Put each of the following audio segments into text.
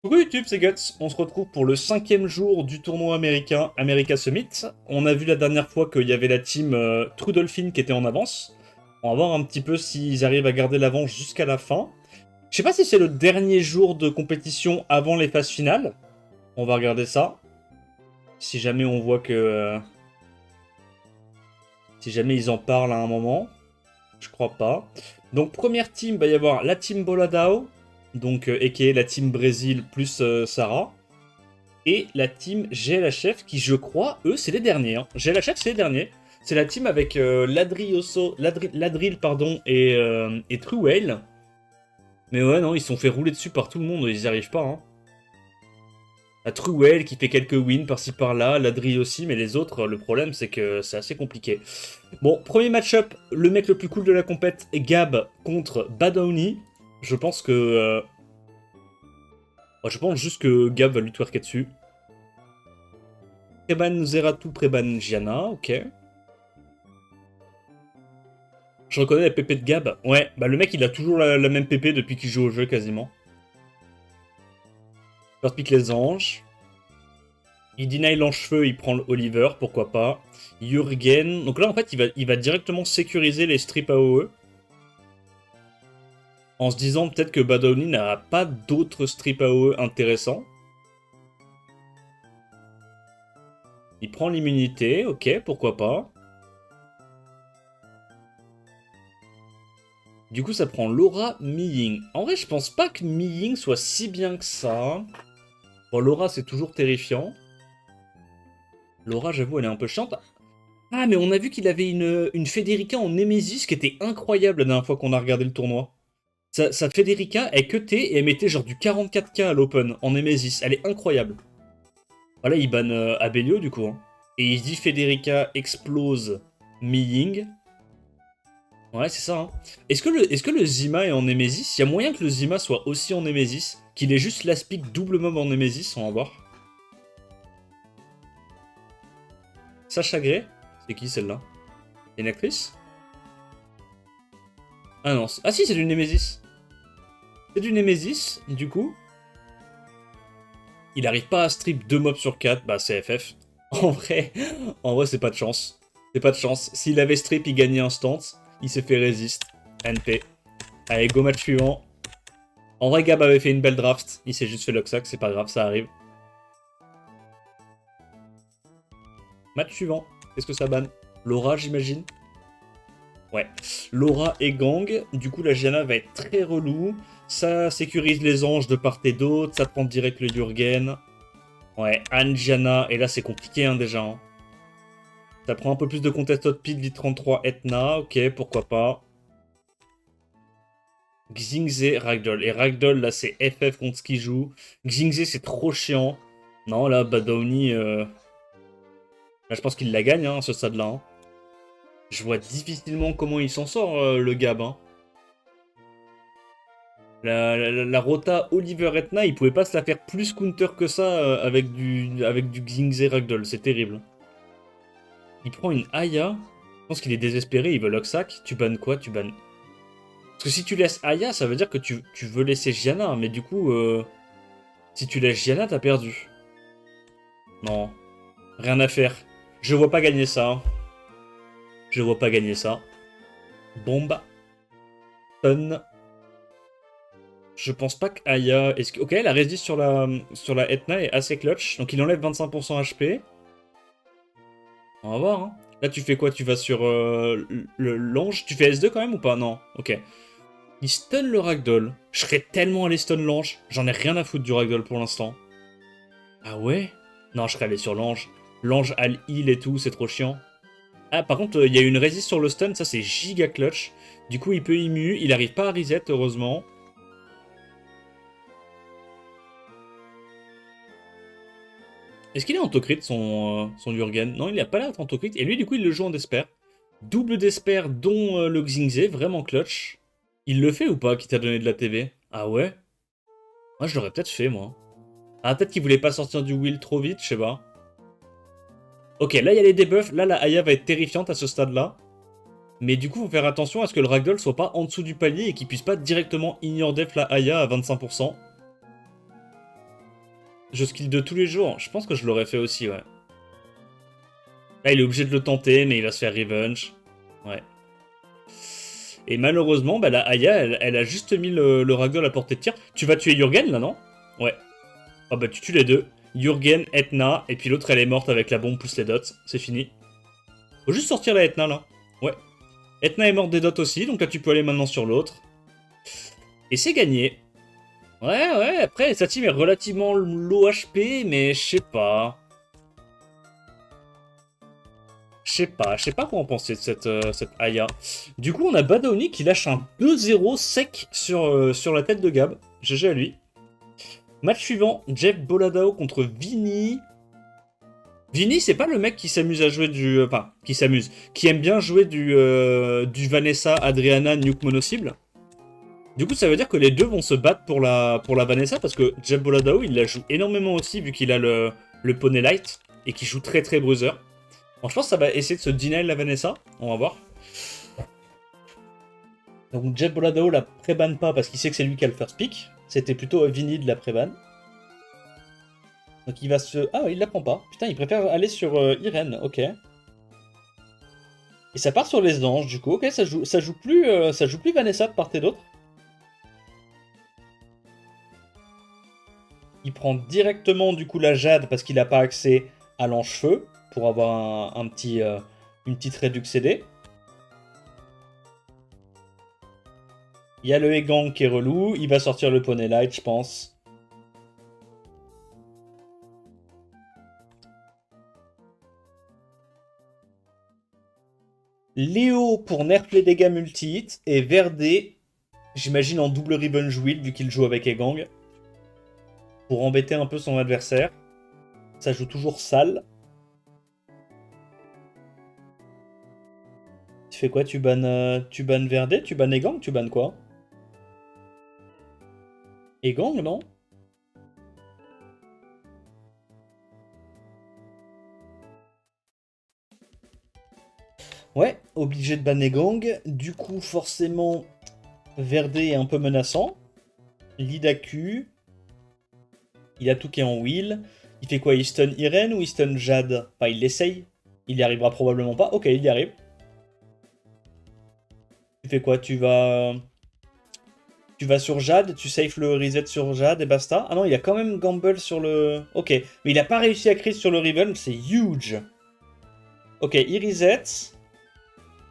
Coucou YouTube, c'est Guts. On se retrouve pour le 5e jour du tournoi américain America Summit. On a vu la dernière fois qu'il y avait la team True Dolphin qui était en avance. On va voir un petit peu s'ils arrivent à garder l'avance jusqu'à la fin. Je sais pas si c'est le dernier jour de compétition avant les phases finales. On va regarder ça. Si jamais on voit que... si jamais ils en parlent à un moment. Je crois pas. Donc première team, il va y avoir la team Boladao. Donc aka la team Brésil plus Sarah. Et la team GLHF qui, je crois, eux, c'est les derniers. Hein. GLHF, c'est les derniers. C'est la team avec Ladril pardon, et True Whale. Mais ouais, non, ils se sont fait rouler dessus par tout le monde, ils y arrivent pas. Hein. La True Whale qui fait quelques wins par-ci par-là, Ladril aussi, mais les autres, le problème c'est que c'est assez compliqué. Bon, premier match-up, le mec le plus cool de la compète, Gab contre Badowny. Je pense que... je pense juste que Gab va lui twerker dessus. Preban Zeratou, Preban Gianna, ok. Je reconnais la pépé de Gab. Ouais, bah le mec il a toujours la même pépé depuis qu'il joue au jeu quasiment. First pick les anges. Il deny l'encheveux, il prend Oliver, pourquoi pas. Jürgen. Donc là en fait il va directement sécuriser les strips AOE. En se disant peut-être que Badowny n'a pas d'autres strips AOE intéressants. Il prend l'immunité, ok, pourquoi pas. Du coup, ça prend Laura Miying. En vrai, je pense pas que Miying soit si bien que ça. Bon, Laura, c'est toujours terrifiant. Laura, j'avoue, elle est un peu chiante. Ah, mais on a vu qu'il avait une Federica en Nemesis qui était incroyable la dernière fois qu'on a regardé le tournoi. Sa Federica, elle cutait et elle mettait genre du 44k à l'open en Nemesis. Elle est incroyable. Voilà, il banne Abelio du coup. Hein. Et il dit Federica explose Miying. Ouais, c'est ça. Hein. Est-ce que le Zima est en Nemesis? Il y a moyen que le Zima soit aussi en Nemesis? Qu'il ait juste l'aspic double mob en Nemesis? On va voir. Sacha Grey? C'est qui celle-là? Une actrice? Ah non. Ah si, c'est du Nemesis. C'est du Nemesis, du coup. Il arrive pas à strip 2 mobs sur 4. Bah, c'est FF. En vrai, c'est pas de chance. C'est pas de chance. S'il avait strip, il gagnait instant. Il s'est fait résiste. NP. Allez, go match suivant. En vrai, Gab avait fait une belle draft. Il s'est juste fait Loxac, c'est pas grave, ça arrive. Match suivant. Qu'est-ce que ça banne? Laura, j'imagine. Ouais. Laura et Gang. Du coup, la Gianna va être très relou. Ça sécurise les anges de part et d'autre. Ça prend direct le Jurgen. Ouais, Anne, Gianna. Et là, c'est compliqué hein, déjà. Hein. Ça prend un peu plus de contest speed, lit 33, Etna. Ok, pourquoi pas. Xingze, Ragdoll. Et Ragdoll, là, c'est FF contre ce qu'il joue. Xingze, c'est trop chiant. Non, là, Badowny... Là, je pense qu'il la gagne, hein, ce stade-là. Hein. Je vois difficilement comment il s'en sort, le Gab. Hein. La rota Oliver Etna, il pouvait pas se la faire plus counter que ça avec du Xingze Ragdoll. C'est terrible. Il prend une Aya. Je pense qu'il est désespéré, il veut Loxac. Tu bannes quoi? Tu bannes... Parce que si tu laisses Aya, ça veut dire que tu veux laisser Gianna. Mais du coup, si tu laisses Gianna, t'as perdu. Non. Rien à faire. Je vois pas gagner ça. Hein. Je vois pas gagner ça. Bomba. Stun. Je pense pas que Aya... Ok, la résiste sur la Etna est assez clutch. Donc il enlève 25% HP. On va voir. Hein. Là, tu fais quoi? Tu vas sur l'ange? Tu fais S2 quand même ou pas? Non. Ok. Il stun le ragdoll. Je serais tellement allé stun l'ange. J'en ai rien à foutre du ragdoll pour l'instant. Ah ouais? Non, je serais allé sur l'ange. L'ange a heal et tout, c'est trop chiant. Ah, par contre, il y a une résiste sur le stun, ça c'est giga clutch. Du coup, il peut immu, il arrive pas à reset, heureusement. Est-ce qu'il est en autocrit son Jurgen? Non, il a pas l'air d'être en autocrit. Et lui, du coup, il le joue en Despair. Double Despair, dont le Xingze, vraiment clutch. Il le fait ou pas, qui t'a donné de la TV? Ah ouais? Moi, je l'aurais peut-être fait, moi. Ah, peut-être qu'il voulait pas sortir du wheel trop vite, je sais pas. Ok, là, il y a les debuffs. Là, la Aya va être terrifiante à ce stade-là. Mais du coup, faut faire attention à ce que le Ragdoll soit pas en dessous du palier et qu'il puisse pas directement ignore def la Aya à 25%. Je skill de tous les jours. Je pense que je l'aurais fait aussi, ouais. Là, il est obligé de le tenter, mais il va se faire revenge. Ouais. Et malheureusement, bah, la Aya, elle a juste mis le ragdoll à portée de tir. Tu vas tuer Jürgen, là, non? Ouais. Ah bah, tu tues les deux. Jürgen, Etna, et puis l'autre, elle est morte avec la bombe plus les dots. C'est fini. Faut juste sortir la Etna, là. Ouais. Etna est morte des dots aussi, donc là, tu peux aller maintenant sur l'autre. Et c'est gagné. Ouais, ouais, après, sa team est relativement low HP, mais je sais pas. Je sais pas quoi en penser de cette Aya. Du coup, on a Badoni qui lâche un 2-0 sec sur la tête de Gab. GG à lui. Match suivant, Jeff Boladao contre Vini. Vini, c'est pas le mec qui s'amuse à jouer du... Enfin, qui s'amuse. Qui aime bien jouer du Vanessa, Adriana, Nuke Mono-Cible. Du coup, ça veut dire que les deux vont se battre pour la Vanessa, parce que Jeff Boladao, il la joue énormément aussi, vu qu'il a le poney light, et qu'il joue très très bruiser. Bon, je pense que ça va essayer de se deny la Vanessa. On va voir. Donc Jeff Boladao la pré-ban pas parce qu'il sait que c'est lui qui a le first pick. C'était plutôt Vinny de la pré-ban. Donc il va se... Ah, il la prend pas. Putain, il préfère aller sur Irene. Ok. Et ça part sur les anges, du coup. Ok, ça joue plus Vanessa de part et d'autre. Il prend directement, du coup, la Jade parce qu'il n'a pas accès à l'ange-feu pour avoir une petite réduc CD. Il y a le Egang qui est relou. Il va sortir le Poney Light, je pense. Léo pour nerf les dégâts multi-hit. Et Verdé, j'imagine en double Revenge Wheel vu qu'il joue avec Egang. Pour embêter un peu son adversaire. Ça joue toujours sale. Tu fais quoi? Tu bannes Verdé? Tu bannes Egang? Tu bannes quoi? Egang, non? Ouais, obligé de ban Egang. Du coup, forcément, Verdé est un peu menaçant. Lidaku. Il a tout qui est en wheel. Il fait quoi? Il stun Irene ou il stun Jade? Enfin, il l'essaye. Il y arrivera probablement pas. Ok, il y arrive. Tu fais quoi? Tu vas sur Jade, tu safe le reset sur Jade et basta. Ah non, il y a quand même Gamble sur le... Ok, mais il a pas réussi à crit sur le Riven, c'est huge. Ok, il reset.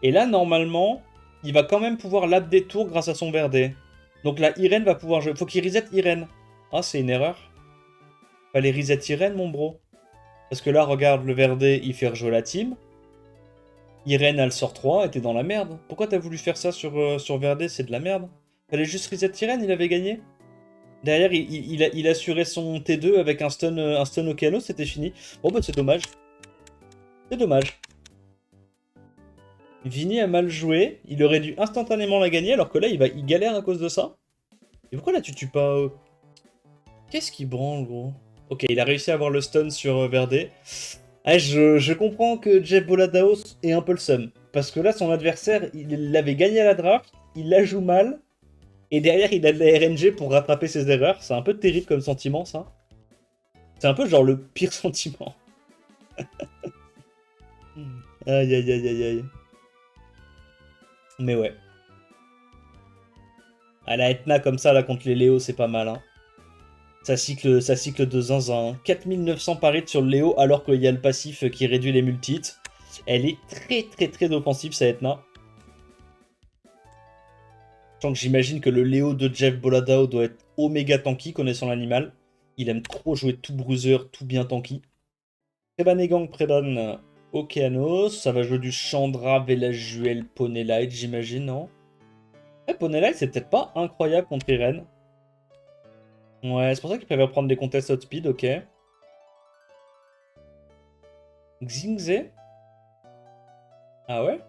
Et là, normalement, il va quand même pouvoir lap des tours grâce à son Verdé. Donc là, Irene va pouvoir jouer. Faut qu'il reset Irene. Ah, c'est une erreur. Fallait reset Irene, mon bro. Parce que là, regarde, le Verdé, il fait rejouer la team. Irene, elle sort 3, et t'es dans la merde. Pourquoi t'as voulu faire ça sur Verdé? C'est de la merde. Fallait juste reset Irene, il avait gagné. Derrière, il assurait son T2 avec un stun Okeanos, c'était fini. Bon, bah, c'est dommage. C'est dommage. Vini a mal joué. Il aurait dû instantanément la gagner, alors que là, il galère à cause de ça. Et pourquoi là, tu tues pas... Qu'est-ce qui branle, gros? Ok, il a réussi à avoir le stun sur Verdé. Ah, je comprends que Jeff Boladaos ait un peu le seum. Parce que là, son adversaire, il l'avait gagné à la draft, il la joue mal, et derrière, il a de la RNG pour rattraper ses erreurs. C'est un peu terrible comme sentiment, ça. C'est un peu genre le pire sentiment. Aïe, aïe, aïe, aïe, aïe. Mais ouais. À la Etna comme ça, là, contre les Léo, c'est pas mal, hein. Ça cycle de zinzin. 4900 paris sur le Léo, alors qu'il y a le passif qui réduit les multi-hits. Elle est très, très, très offensive, sa Etna. Tant que j'imagine que le Léo de Jeff Boladao doit être oméga tanky, connaissant l'animal. Il aime trop jouer tout bruiser, tout bien tanky. Préban Egang, Préban Okeanos. Ça va jouer du Chandra, Velajuel, Poney Light, j'imagine, non? Ouais, Poney Light, c'est peut-être pas incroyable contre Irene. Ouais, c'est pour ça qu'il préfère prendre des contests outspeed, ok. Xingze? Ah ouais?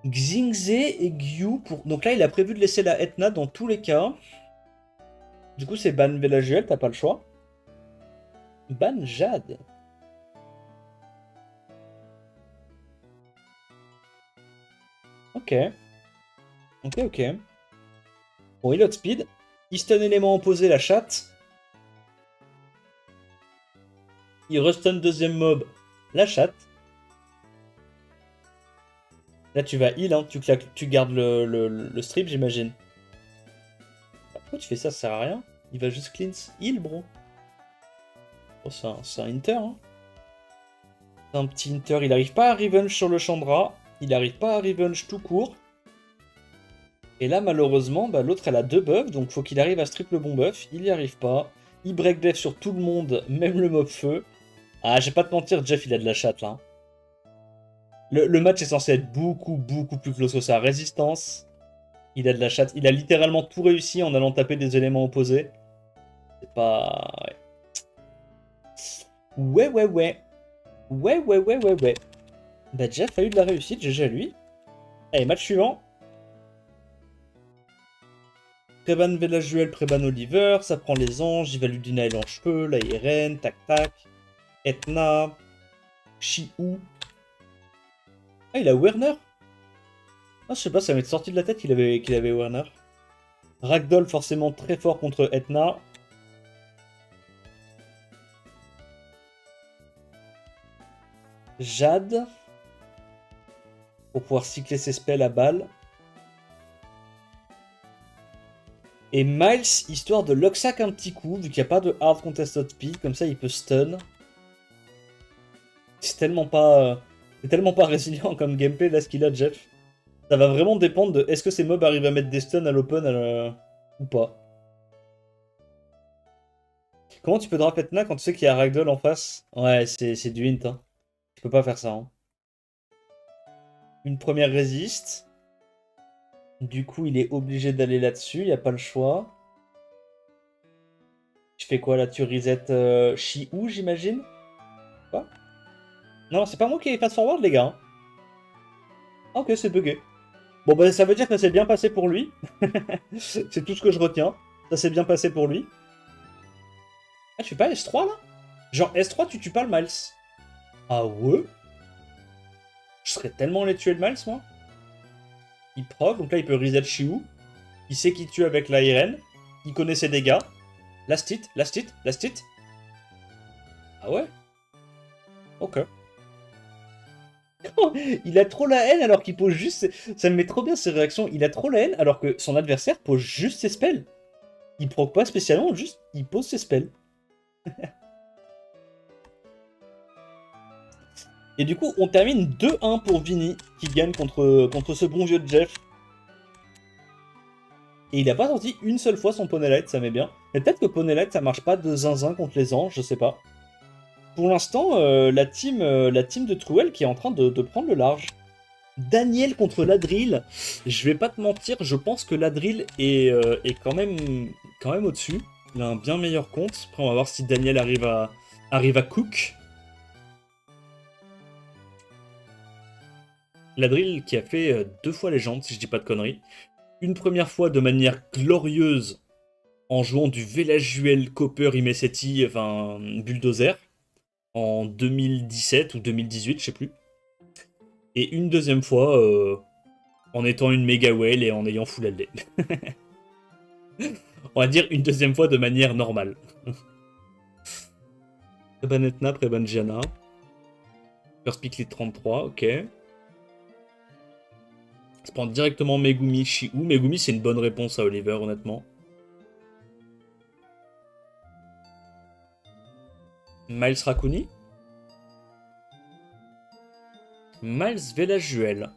Xingze et Gyu pour... Donc là, il a prévu de laisser la Etna dans tous les cas. Du coup, c'est ban Velajuel, t'as pas le choix. Ban Jade. Ok. Ok, ok. Bon, il outspeed. Il stun élément opposé, la chatte. Il restun deuxième mob, la chatte. Là, tu vas heal, hein. Tu gardes le strip, j'imagine. Pourquoi tu fais ça? Ça sert à rien. Il va juste cleanse heal, bro. Oh, c'est un Inter, hein. C'est un petit Inter. Il arrive pas à revenge sur le Chandra. Il arrive pas à revenge tout court. Et là, malheureusement, bah, l'autre, elle a 2 buffs. Donc, faut qu'il arrive à strip le bon buff. Il y arrive pas. Il break death sur tout le monde, même le mob feu. Ah, je vais pas te mentir, Jeff, il a de la chatte, là. Hein. Le match est censé être beaucoup plus close que ça. Résistance. Il a de la chatte. Il a littéralement tout réussi en allant taper des éléments opposés. C'est pas... Ouais. Ouais. Bah Jeff a eu de la réussite, GG à lui. Allez, match suivant. Préban Velajuel, Préban Oliver, ça prend les anges, il va lui donner en cheveux, la Irene, tac. Etna, Chiou. Ah, il a Werner. Ah, je sais pas, ça m'est sorti de la tête qu'il avait Werner. Ragdoll, forcément très fort contre Etna. Jade. Pour pouvoir cycler ses spells à balle. Et Miles, histoire de locksack un petit coup, vu qu'il n'y a pas de hard contested speed, comme ça il peut stun. C'est tellement pas résilient comme gameplay là ce qu'il a, Jeff. Ça va vraiment dépendre de est-ce que ces mobs arrivent à mettre des stuns à l'open ou pas. Comment tu peux drop Etna quand tu sais qu'il y a Ragdoll en face? Ouais, c'est du hint. Hein. Tu peux pas faire ça. Hein. Une première résiste. Du coup, il est obligé d'aller là-dessus, il n'y a pas le choix. Tu fais quoi là? Tu reset Chiou, j'imagine? Quoi? Non, c'est pas moi qui ai fast forward, les gars. Hein. Ah, ok, c'est bugué. Bon, bah, ça veut dire que ça s'est bien passé pour lui. C'est tout ce que je retiens. Ça s'est bien passé pour lui. Ah, tu fais pas S3 là? Genre S3, tu tues pas le Miles. Ah ouais? Je serais tellement allé tuer le Miles, moi. Il proc, donc là il peut reset Chiou. Il sait qu'il tue avec la Irene. Il connaît ses dégâts. Last hit. Ah ouais? Ok. Il a trop la haine alors qu'il pose juste... Ça me met trop bien ses réactions. Il a trop la haine alors que son adversaire pose juste ses spells. Il proc pas spécialement, juste il pose ses spells. Et du coup, on termine 2-1 pour Vinny, qui gagne contre ce bon vieux de Jeff. Et il a pas sorti une seule fois son Poney Light, ça m'est bien. Mais peut-être que Poney Light, ça marche pas de zinzin contre les anges, je sais pas. Pour l'instant, la team de Truel qui est en train de prendre le large. Daniel contre Ladrill. Je vais pas te mentir, je pense que Ladrill est quand même au-dessus. Il a un bien meilleur compte. Après, on va voir si Daniel arrive à cook. Ladrill qui a fait 2 fois légende, si je dis pas de conneries. Une première fois de manière glorieuse en jouant du Velajuel, Copper, Imeseti, enfin Bulldozer, en 2017 ou 2018, je sais plus. Et une deuxième fois en étant une méga whale et en ayant full LD. On va dire une deuxième fois de manière normale. Preban Etna, Preban Gianna. First pick lead 33, ok. Ça prend directement Megumi, Chiou. Megumi, c'est une bonne réponse à Oliver, honnêtement. Miles Raccooni. Miles Velajuel.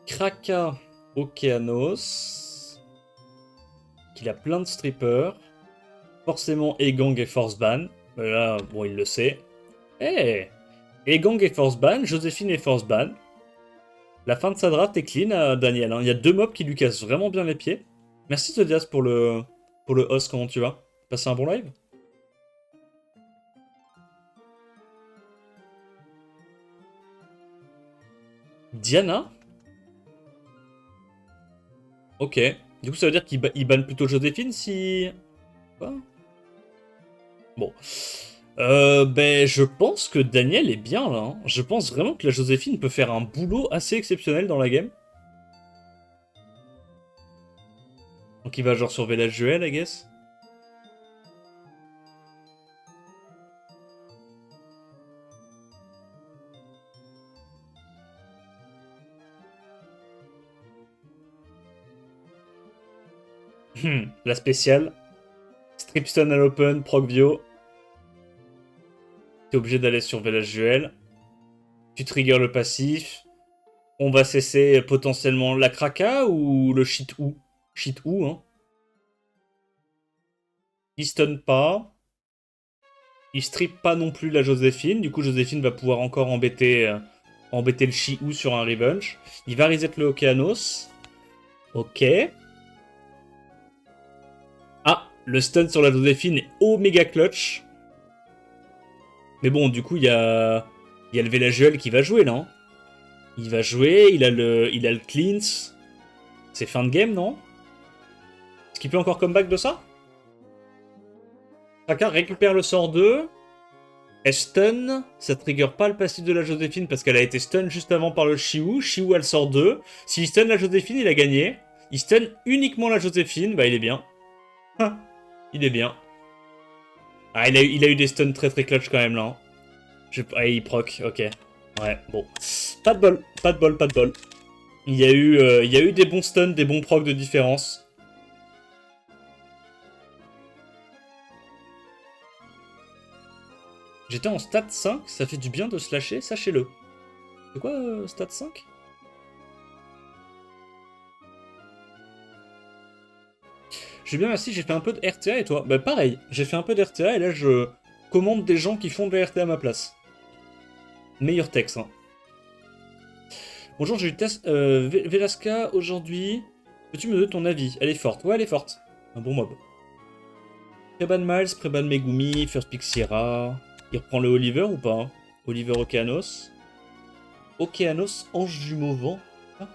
Kraka Okeanos. Qu'il a plein de strippers. Forcément, Egang et Force Ban. Mais là, bon, il le sait. Eh Egang et Force Ban, Joséphine et Force Ban. La fin de sa draft est clean, Daniel. Hein. Il y a 2 mobs qui lui cassent vraiment bien les pieds. Merci Zodias pour le host, comment tu vas? Passé un bon live? Diana? Ok. Du coup, ça veut dire qu'il banne plutôt Joséphine si... Quoi? Bon. Ben, je pense que Daniel est bien là. Hein. Je pense vraiment que la Joséphine peut faire un boulot assez exceptionnel dans la game. Donc Donc il va genre sur Village Duel, I guess. La spéciale. Stripstone à l'open, Procvio. T'es obligé d'aller sur Village Duel. Tu triggers le passif. On va cesser potentiellement la Kraka ou le Shit ou. Shit ou, hein. Il stun pas. Il strip pas non plus la Joséphine. Du coup, Joséphine va pouvoir encore embêter le Chi-Ou sur un revenge. Il va reset le Okeanos. Ok. Ah, le stun sur la Joséphine est méga clutch. Mais bon, du coup, il y a le Velajuel qui va jouer là. Hein. Il va jouer, il a le cleanse. C'est fin de game, non? Est-ce qu'il peut encore comeback de ça? Chacun récupère le sort 2. Elle stun. Ça trigger pas le passif de la Joséphine parce qu'elle a été stun juste avant par le Chi-Ou. Chi-Ou a le sort 2. S'il stun la Joséphine, il a gagné. Il stun uniquement la Joséphine, bah il est bien. Ah, il est bien. Ah, il a eu des stuns très très clutch quand même là. Hein. Ah, il proc, ok. Ouais, bon. Pas de bol, pas de bol, pas de bol. Il y a eu des bons stuns, des bons procs de différence. J'étais en stat 5, ça fait du bien de se lâcher, sachez-le. C'est quoi stat 5? Je suis bien, merci, j'ai fait un peu de RTA et toi? Bah pareil, j'ai fait un peu de RTA et là je commande des gens qui font de la RTA à ma place. Meilleur texte, hein. Bonjour, j'ai eu test Velasca aujourd'hui. Peux-tu me donner ton avis? Elle est forte. Ouais, elle est forte. Un bon mob. Préban Miles, Préban Megumi, First Pick Sierra. Il reprend le Oliver ou pas? Hein? Oliver Okeanos. Okeanos, ange du Mauvant. Ah.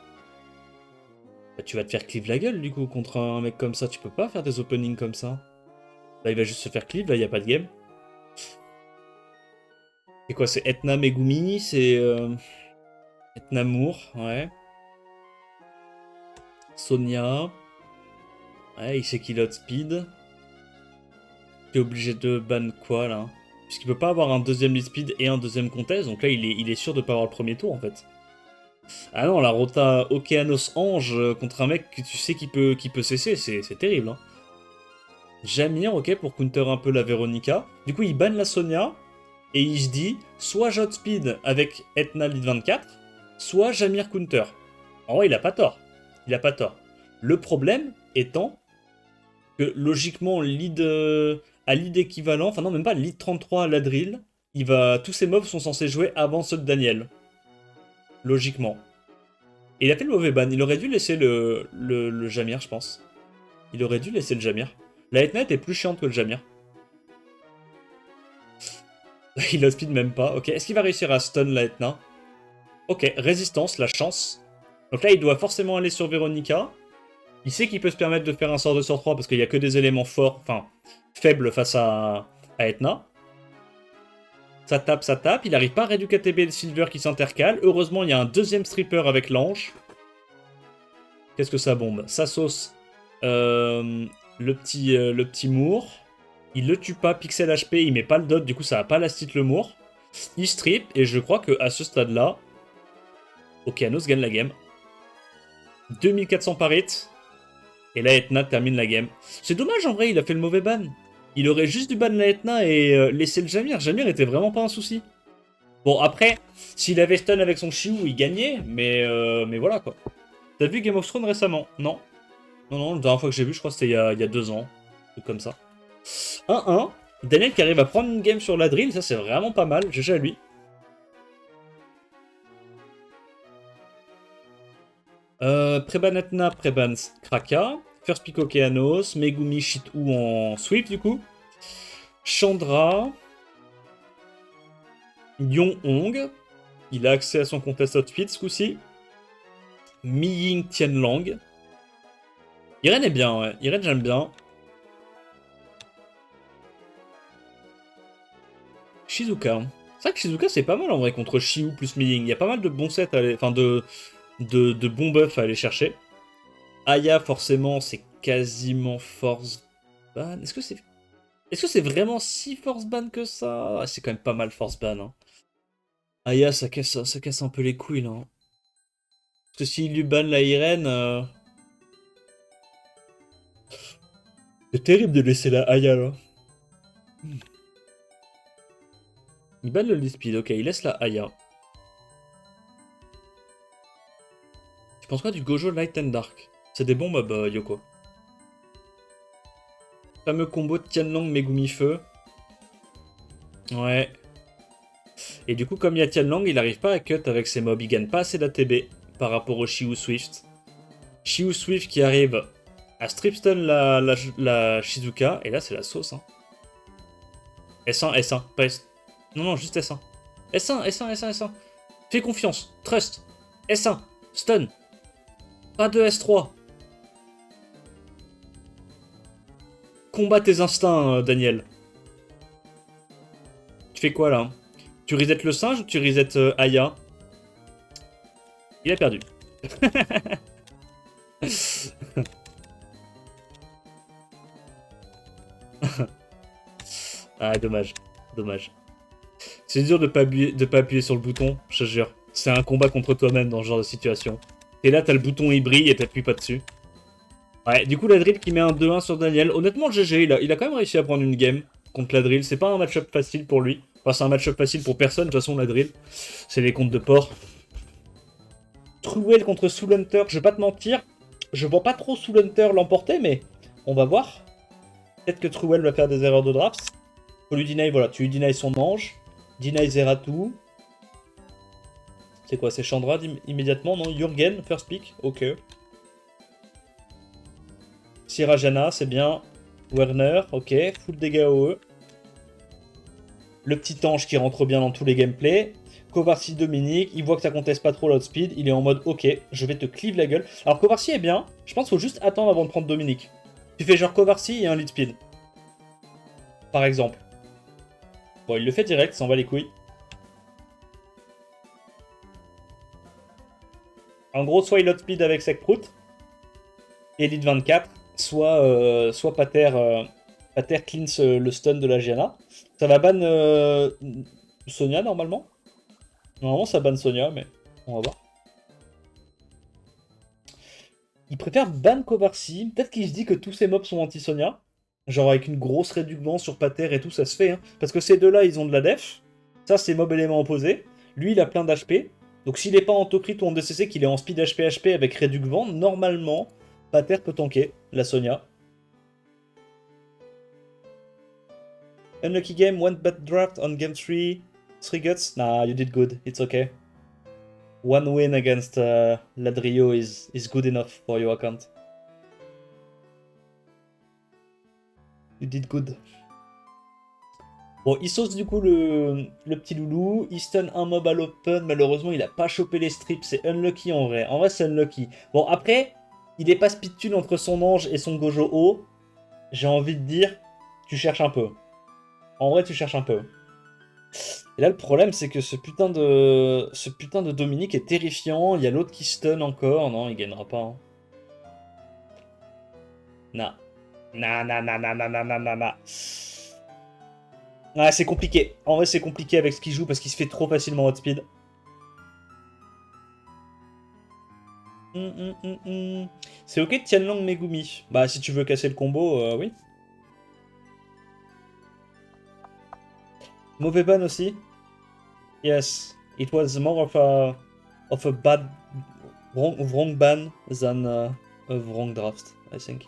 Bah, tu vas te faire cleave la gueule du coup contre un mec comme ça. Tu peux pas faire des openings comme ça. Là, il va juste se faire cleave, là, il n'y a pas de game. C'est quoi? C'est Etna Megumi, c'est. Etna Moore, ouais. Sonia. Ouais, il sait qu'il a speed. T'es obligé de ban quoi là? Puisqu'il peut pas avoir un deuxième lead speed et un deuxième contest, donc là il est sûr de pas avoir le premier tour en fait. Ah non, la rota Okeanos Ange contre un mec que tu sais qui peut cesser, c'est terrible. Hein. Jamir, ok, pour counter un peu la Veronica. Du coup il banne la Sonia, et il se dit, soit Jot Speed avec Etna lead 24, soit Jamir counter. En vrai il a pas tort. Il a pas tort. Le problème étant que logiquement lead à lead équivalent, enfin non même pas lead 33 à la drill, tous ces mobs sont censés jouer avant ceux de Daniel. Logiquement. Et il a fait le mauvais ban, il aurait dû laisser le Jamir je pense. Il aurait dû laisser le Jamir. La Etna était plus chiante que le Jamir. Il a speed même pas, ok. Est-ce qu'il va réussir à stun la Etna? Ok, résistance, la chance. Donc là il doit forcément aller sur Veronica. Il sait qu'il peut se permettre de faire un sort de sort 3 parce qu'il n'y a que des éléments forts, enfin, faibles face à Etna. Ça tape. Il n'arrive pas à réduire KTB et le Silver qui s'intercalent. Heureusement, il y a un deuxième stripper avec l'ange. Qu'est-ce que ça bombe? Ça sauce le petit Moore. Il le tue pas, pixel HP, il met pas le dot, du coup ça va pas last hit le Moore. Il strip, et je crois qu'à ce stade-là, Okeanos gagne la game. 2400 par hit. Et là, Etna termine la game. C'est dommage, en vrai, il a fait le mauvais ban. Il aurait juste dû ban la Etna et laisser le Jamir. Jamir était vraiment pas un souci. Bon, après, s'il avait stun avec son Chiou, il gagnait, mais voilà, quoi. T'as vu Game of Thrones récemment? Non. Non, la dernière fois que j'ai vu, je crois que c'était il y a 2 ans. Un truc comme ça. 1-1. Daniel qui arrive à prendre une game sur la drill, ça c'est vraiment pas mal. GG à lui. Preban Etna, Preban Kraka. First Pick Okeanos, Megumi Shit-Ou en sweep du coup. Chandra. Yon Hong. Il a accès à son contest outfit ce coup-ci. Mi-Ying Tianlang. Irene est bien, ouais. Irene j'aime bien. Shizuka. C'est vrai que Shizuka c'est pas mal en vrai contre Shiu plus Mi-Ying. Il y a pas mal de bons sets à aller... Enfin de bons buffs à aller chercher. Aya forcément c'est quasiment force ban. Est-ce que c'est vraiment si force ban que ça? Ah, c'est quand même pas mal force ban. Hein. Aya, ça casse un peu les couilles là. Hein. Parce que s'il lui ban la Irene, c'est terrible de laisser la Aya là. Il ban le Lead Speed, ok, il laisse la Aya. Tu penses quoi du Gojo Light and Dark? C'est des bons mobs, Yoko. Fameux combo de Tianlang Megumi Feu. Ouais. Et du coup, comme il y a Tianlang, il n'arrive pas à cut avec ses mobs. Il gagne pas assez d'ATB par rapport au Shiu Swift. Shiu Swift qui arrive à stripstun la Shizuka. Et là, c'est la sauce. Hein. S1, S1. Pas S... Non, non, juste S1. S1, S1, S1, S1. Fais confiance. Trust. S1. Stun. Pas de S3. Combat tes instincts, Daniel. Tu fais quoi, là? Tu reset le singe ou tu reset Aya? Il a perdu. Ah, dommage. Dommage. C'est dur de pas appuyer sur le bouton, je te jure. C'est un combat contre toi-même dans ce genre de situation. Et là, t'as le bouton il brille et t'appuies pas dessus. Ouais, du coup, la drill qui met un 2-1 sur Daniel. Honnêtement, GG, il a quand même réussi à prendre une game contre la drill. C'est pas un match-up facile pour lui. Enfin, c'est un match-up facile pour personne. De toute façon, la drill, c'est les comptes de porc. Truel contre Soul Hunter, je vais pas te mentir. Je vois pas trop Soul Hunter l'emporter, mais on va voir. Peut-être que Truel va faire des erreurs de draft. Faut lui deny, voilà, tu lui deny son ange. Deny Zeratou. C'est quoi, c'est Chandra immédiatement, non? Jürgen, first pick, ok. Sirajana, c'est bien. Werner, ok. Full dégâts OE. Le petit ange qui rentre bien dans tous les gameplays. Kovarsi Dominique, il voit que ça conteste pas trop l'outspeed. Il est en mode ok, je vais te cleave la gueule. Alors Kovarsi est bien. Je pense qu'il faut juste attendre avant de prendre Dominique. Tu fais genre Kovarsi et un lead speed. Par exemple. Bon, il le fait direct, s'en va les couilles. En gros, soit il outspeed avec Sekprout. Et lead 24. Soit Pater cleanse le stun de la Gianna. Ça va ban Sonia normalement. Normalement ça ban Sonia, mais on va voir. Il préfère ban Kovarsi. Peut-être qu'il se dit que tous ces mobs sont anti-Sonia. Genre avec une grosse réduction sur Pater et tout, ça se fait. Hein. Parce que ces deux-là, ils ont de la def. Ça, c'est mob élément opposé. Lui, il a plein d'HP. Donc s'il n'est pas en Tocrit ou en DCC, qu'il est en speed HP avec réduction, normalement, Pater peut tanker la Sonia. Unlucky game, one bad draft on game 3. 3 guts? Nah, you did good. It's okay. One win against Ladrio is good enough for your account. You did good. Bon, il sauce du coup le petit loulou. Il stun un mob à l'open. Malheureusement, il a pas chopé les strips. C'est unlucky en vrai. En vrai, c'est unlucky. Bon, après, il est pas speed-tune entre son ange et son Gojo haut. J'ai envie de dire, tu cherches un peu. En vrai, tu cherches un peu. Et là, le problème, c'est que ce putain de Dominique est terrifiant. Il y a l'autre qui stun encore. Non, il gagnera pas. Hein. Nah. Nah. Ah, c'est compliqué. En vrai, c'est compliqué avec ce qu'il joue parce qu'il se fait trop facilement outspeed. C'est ok Tianlang Megumi. Bah, si tu veux casser le combo, oui. Mauvais ban aussi. Yes, it was more of a bad wrong ban than a wrong draft, I think.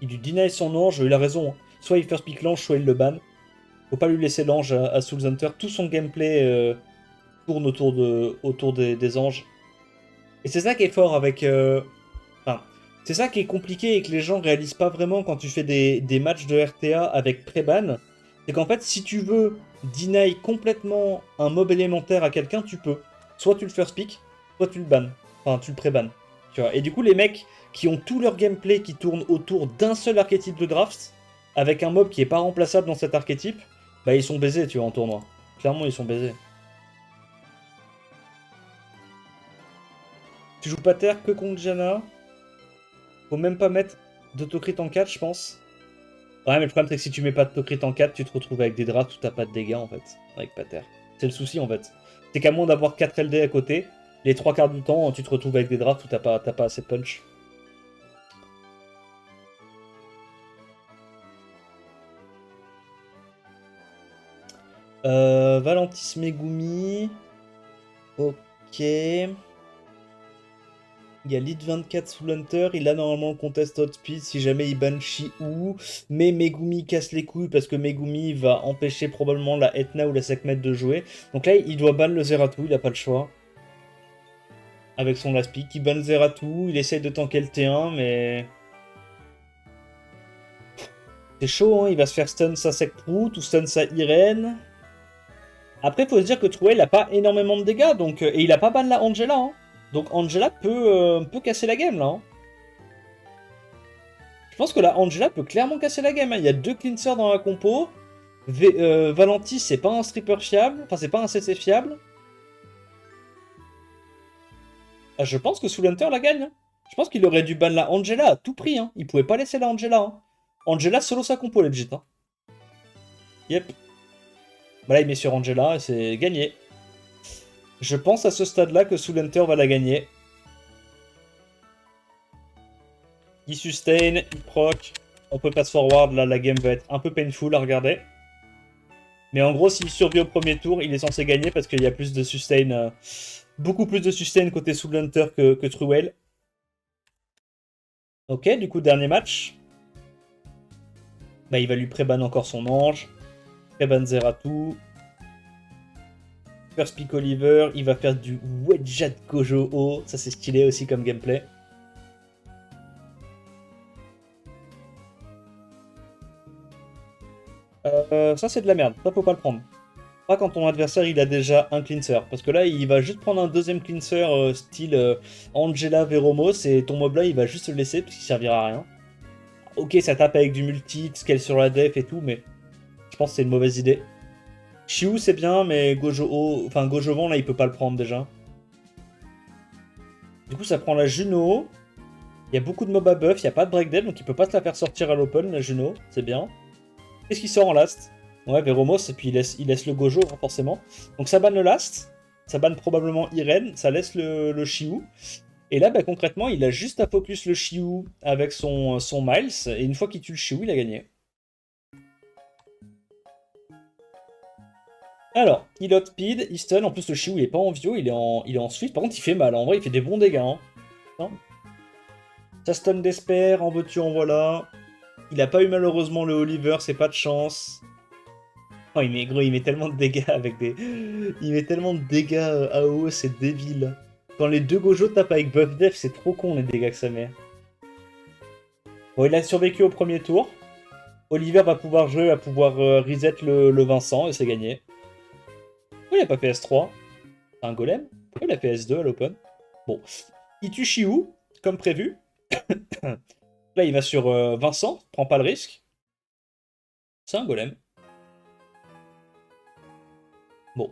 Il lui deny son ange, il a raison. Hein. Soit il first pick l'ange, soit il le ban. Faut pas lui laisser l'ange à Soul Hunter. Tout son gameplay tourne autour des anges. Et c'est ça qui est fort avec... Enfin, c'est ça qui est compliqué et que les gens réalisent pas vraiment quand tu fais des matchs de RTA avec pré-ban. C'est qu'en fait, si tu veux deny complètement un mob élémentaire à quelqu'un, tu peux. Soit tu le first pick, soit tu le ban. Enfin, tu le pré-ban. Tu vois. Et du coup, les mecs qui ont tout leur gameplay qui tourne autour d'un seul archétype de draft, avec un mob qui est pas remplaçable dans cet archétype, bah ils sont baisés, tu vois, en tournoi. Clairement, ils sont baisés. Tu joues pas terre que contre Janna. Faut même pas mettre d'autocrit en 4, je pense. Ouais, mais le problème, c'est que si tu mets pas d'autocrit en 4, tu te retrouves avec des drafts où t'as pas de dégâts, en fait, avec Pater. C'est le souci, en fait. C'est qu'à moins d'avoir 4 LD à côté, les 3 quarts du temps, tu te retrouves avec des drafts où t'as pas assez de punch. Valentis Megumi. Ok. Il y a Lead 24 sous l'Hunter, il a normalement le contest Outspeed si jamais il ban Chi-Ou, mais Megumi casse les couilles parce que Megumi va empêcher probablement la Etna ou la Sekhmet de jouer. Donc là, il doit ban le Zeratou, il a pas le choix. Avec son last pick, il ban le Zeratou, il essaye de tanker le T1, mais... C'est chaud, hein, il va se faire stun sa Sekprout ou stun sa Irene. Après, il faut se dire que Truel n'a pas énormément de dégâts, donc, et il a pas ban la Angela. Hein. Donc Angela peut casser la game, là. Hein. Je pense que la Angela peut clairement casser la game. Hein. Il y a 2 cleansers dans la compo. Valentis, c'est pas un stripper fiable. Enfin, c'est pas un CC fiable. Ah, je pense que Soul Hunter la gagne. Hein. Je pense qu'il aurait dû ban la Angela à tout prix. Hein. Il pouvait pas laisser la Angela. Hein. Angela solo sa compo, legit. Hein. Yep. Bah là, il met sur Angela et c'est gagné. Je pense à ce stade-là que Soul Hunter va la gagner. Il sustain, il proc. On peut pass forward. Là, la game va être un peu painful à regarder. Mais en gros, s'il survit au premier tour, il est censé gagner parce qu'il y a plus de sustain. Beaucoup plus de sustain côté Soul Hunter que Truel. Ok, du coup, dernier match. Bah, il va lui pré-ban encore son ange. Pré-ban Zeratou. First pick Oliver. Il va faire du Wedjat Gojo. Ça, c'est stylé aussi comme gameplay. Ça, c'est de la merde. Ça, faut pas le prendre. Pas quand ton adversaire il a déjà un cleanser. Parce que là, il va juste prendre un deuxième cleanser style Angela Veromos et ton mob là, il va juste le laisser parce qu'il servira à rien. Ok, ça tape avec du multi, scale sur la def et tout, mais je pense que c'est une mauvaise idée. Chiu c'est bien, mais Gojovan là, il peut pas le prendre déjà. Du coup, ça prend la Juno. Il y a beaucoup de mobs à buff, il n'y a pas de breakdead, donc il peut pas se la faire sortir à l'open, la Juno, c'est bien. Qu'est-ce qui sort en last? Ouais, Veromos, et puis il laisse le Gojo, hein, forcément. Donc ça banne le last, ça banne probablement Irene, ça laisse le Chiou. Et là, bah, concrètement, il a juste à focus le Chiou avec son Miles, et une fois qu'il tue le Chiou, il a gagné. Alors, il outspeed, il stun, en plus le Chiou il est pas en Vio, il est en Swift, par contre il fait mal, en vrai il fait des bons dégâts. Hein. Non ça stun d'Esper, en veux-tu, en voilà. Il a pas eu malheureusement le Oliver, c'est pas de chance. Oh, il met tellement de dégâts avec des... Il met tellement de dégâts AO, c'est débile. Quand les deux Gojo tapent avec buff def, c'est trop con les dégâts que ça met. Bon, il a survécu au premier tour. Oliver va pouvoir jouer, va pouvoir reset le Vincent, et c'est gagné. Pourquoi il a pas fait S3? C'est un golem? Pourquoi il a fait S2 à l'open? Bon. Il tue Chiou, comme prévu. Là, il va sur Vincent, prend pas le risque. C'est un golem. Bon.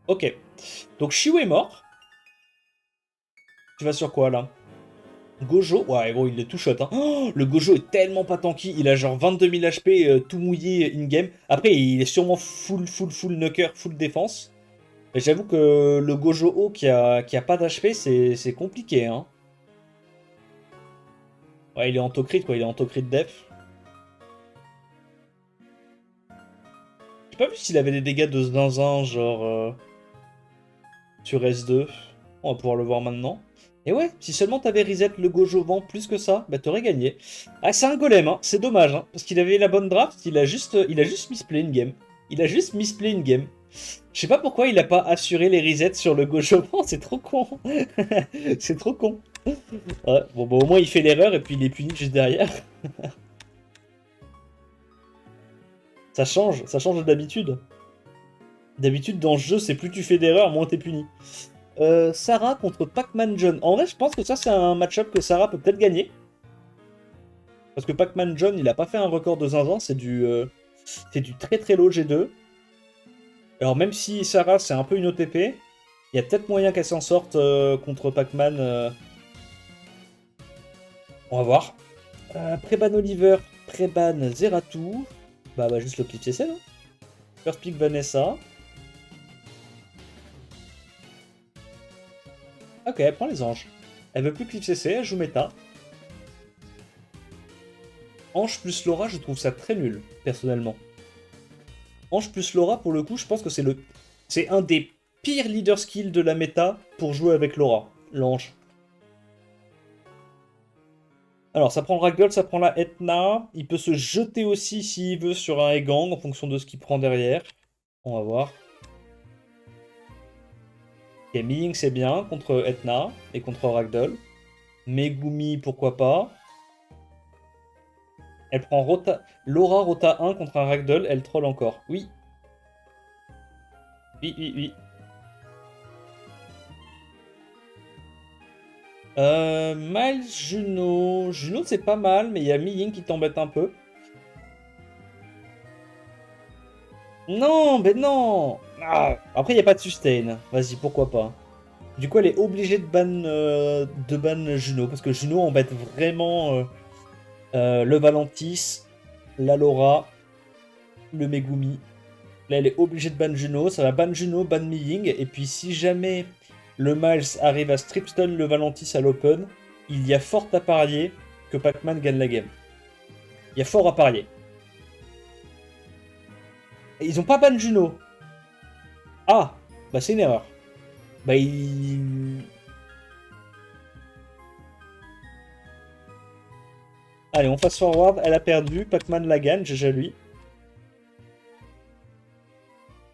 Ok. Donc Chiou est mort. Tu vas sur quoi, là? Gojo, ouais gros il est tout shot hein. Oh, le Gojo est tellement pas tanky, il a genre 22 000 HP tout mouillé in-game. Après il est sûrement full knocker, full défense. Mais j'avoue que le Gojo haut qui a pas d'HP c'est compliqué hein. Ouais il est en crit quoi, il est en crit def. J'ai pas vu s'il avait des dégâts de zinzin genre sur S2. On va pouvoir le voir maintenant. Et ouais, si seulement t'avais reset le Gojo vent plus que ça, bah t'aurais gagné. Ah, c'est un golem, hein. C'est dommage, hein, parce qu'il avait la bonne draft, il a juste misplay une game. Il a juste misplay une game. Je sais pas pourquoi il a pas assuré les resets sur le Gojo vent, c'est trop con. C'est trop con. Ouais, bon, bah au moins il fait l'erreur et puis il est puni juste derrière. Ça change d'habitude. D'habitude, dans ce jeu, c'est plus tu fais d'erreurs, moins t'es puni. Sarah contre Pac-Man John. En vrai, je pense que ça, c'est un match-up que Sarah peut peut-être gagner. Parce que Pac-Man John, il a pas fait un record de zinzin, c'est du très très low G2. Alors même si Sarah c'est un peu une OTP, il y a peut-être moyen qu'elle s'en sorte contre Pac-Man. On va voir. Préban Oliver, Préban Zeratou. Bah juste le clip CC là. First pick Vanessa. Ok, elle prend les anges. Elle veut plus clip CC, elle joue méta. Ange plus Laura, je trouve ça très nul, personnellement. Ange plus Laura, pour le coup, je pense que c'est un des pires leader skills de la méta pour jouer avec Laura, l'ange. Alors, ça prend le Ragdoll, ça prend la Etna. Il peut se jeter aussi s'il veut sur un Egang en fonction de ce qu'il prend derrière. On va voir. Ok, Miying c'est bien contre Etna et contre Ragdoll. Megumi, pourquoi pas. Elle prend Laura Rota 1 contre un Ragdoll, elle troll encore. Oui. Oui, oui, oui. Miles, Juno. Juno, c'est pas mal, mais il y a Miying qui t'embête un peu. Non, mais non. Après, il n'y a pas de sustain. Vas-y, pourquoi pas. Du coup, elle est obligée de ban Juno, parce que Juno embête vraiment le Valentis, la Laura, le Megumi. Là, elle est obligée de ban Juno. Ça va ban Juno, ban Miying. Et puis, si jamais le Miles arrive à stripstun le Valentis à l'open, il y a fort à parier que Pac-Man gagne la game. Il y a fort à parier. Et ils ont pas ban Juno. Ah, bah c'est une erreur. Bah Allez, on fast forward, elle a perdu, Pac-Man la gagne, GG lui.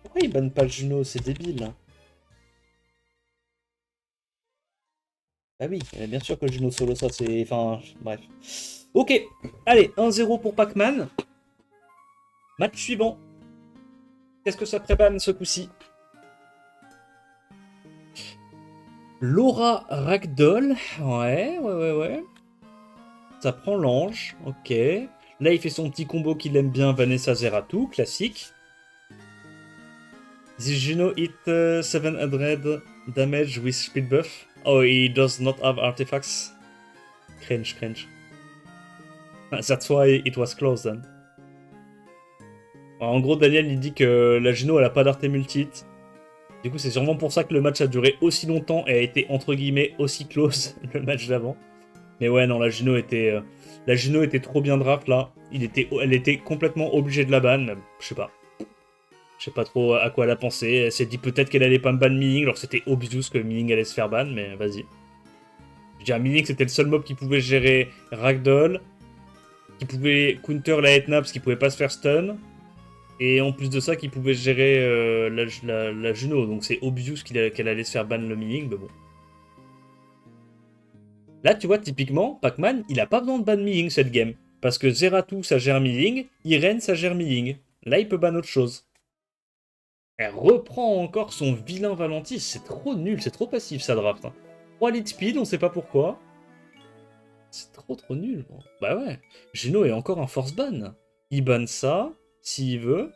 Pourquoi ils bannent pas Juno? C'est débile. Ah oui, bien sûr que Juno solo ça, c'est... Enfin, bref. Ok, allez, 1-0 pour Pac-Man. Match suivant. Qu'est-ce que ça prépare ce coup-ci? Laura Ragdoll. Ouais. Ça prend l'ange, ok. Là, il fait son petit combo qu'il aime bien, Vanessa Zeratou, classique. This Juno hit 700 damage with speed buff. Oh, he does not have artifacts. Cringe. That's why it was close then. En gros, Daniel, il dit que la Juno, elle a pas d'art et multi-hit. Du coup, c'est sûrement pour ça que le match a duré aussi longtemps et a été, entre guillemets, aussi close, le match d'avant. Mais ouais, non, la Juno était trop bien draft, là. Elle était complètement obligée de la ban, mais je sais pas. Je sais pas trop à quoi elle a pensé. Elle s'est dit peut-être qu'elle allait pas me ban Miying, alors c'était obvious que Miying allait se faire ban, mais vas-y. Je dirais Miying, c'était le seul mob qui pouvait gérer Ragdoll, qui pouvait counter la Etna parce qu'il pouvait pas se faire stun, et en plus de ça, qui pouvait gérer la Juno. Donc c'est obvious qu'elle allait se faire ban le Miying, mais bon. Là, tu vois, typiquement, Pac-Man, il a pas besoin de ban Miying cette game. Parce que Zeratou, ça gère Miying, Irene, ça gère Miying. Là, il peut ban autre chose. Elle reprend encore son vilain Valentis. C'est trop nul, c'est trop passif, ça draft. 3 lead speed, on sait pas pourquoi. C'est trop nul. Bah ouais. Geno est encore un force ban. Il ban ça, s'il veut.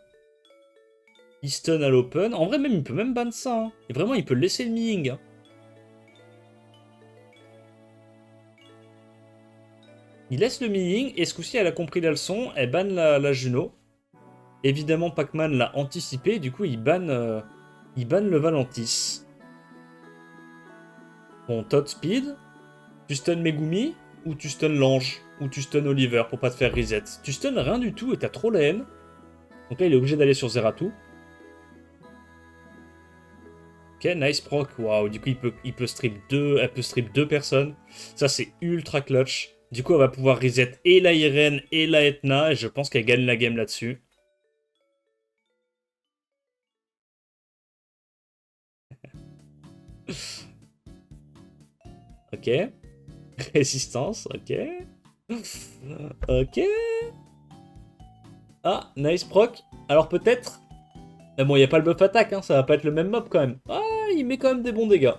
Il stun à l'open. En vrai, même, il peut même ban ça. Hein. Et vraiment, il peut laisser le Miying. Hein. Il laisse le Miying, et ce coup-ci, elle a compris la leçon. Elle banne la Juno. Évidemment, Pac-Man l'a anticipé. Du coup, il banne le Valentis. Bon, Todd Speed. Tu stun Megumi ou tu stun l'ange ou tu stun Oliver pour pas te faire reset. Tu stun rien du tout et t'as trop la haine. Donc là, il est obligé d'aller sur Zeratou. Ok, nice proc. Waouh, du coup, il peut strip elle peut strip 2 personnes. Ça, c'est ultra clutch. Du coup, elle va pouvoir reset et la Irene et la Etna. Et je pense qu'elle gagne la game là-dessus. Ok. Résistance, ok. Ok. Ah, nice proc. Alors peut-être... Mais bon, il n'y a pas le buff attaque, hein, ça va pas être le même mob quand même. Ah, il met quand même des bons dégâts.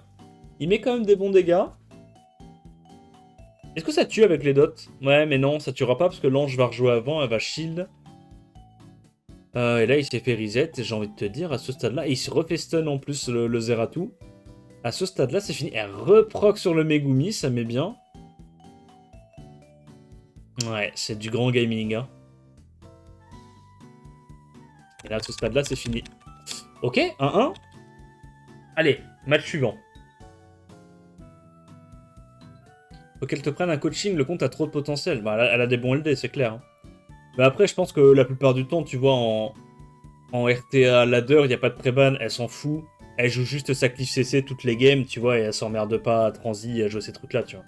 Est-ce que ça tue avec les dots? Ouais, mais non, ça tuera pas parce que l'ange va rejouer avant, elle va shield. Et là, il s'est fait reset, et j'ai envie de te dire, à ce stade-là, et il se refait stun en plus le Zeratou. À ce stade-là, c'est fini. Elle reproc sur le Megumi, ça met bien. Ouais, c'est du grand gaming, hein. Et là, à ce stade-là, c'est fini. Ok, 1-1. Allez, match suivant. Faut qu'elle te prenne un coaching, le compte a trop de potentiel. Bah, elle a des bons LD, c'est clair, hein. Mais après, je pense que la plupart du temps, tu vois, en RTA ladder, il n'y a pas de préban, elle s'en fout. Elle joue juste sa cliff CC toutes les games, tu vois, et elle s'emmerde pas à transi à jouer ces trucs-là, tu vois.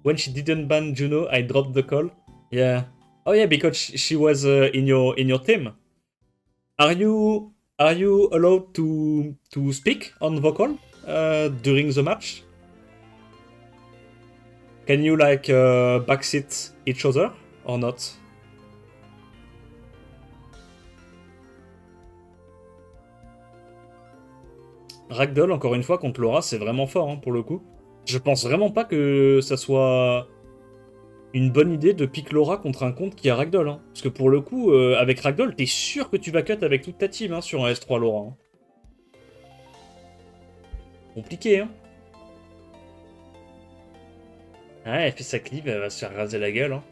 When she didn't ban Juno, I dropped the call. Yeah. Oh yeah, because she was in your team. Are you allowed to speak on vocal during the match? Can you like backseat each other or not? Ragdoll, encore une fois, contre Laura, c'est vraiment fort, hein, pour le coup. Je pense vraiment pas que ça soit une bonne idée de pick Laura contre un compte qui a Ragdoll, hein. Parce que pour le coup, avec Ragdoll, t'es sûr que tu vas cut avec toute ta team, hein, sur un S3 Laura, hein. Compliqué, hein. Ouais, elle fait sa clip, elle va se faire raser la gueule, hein.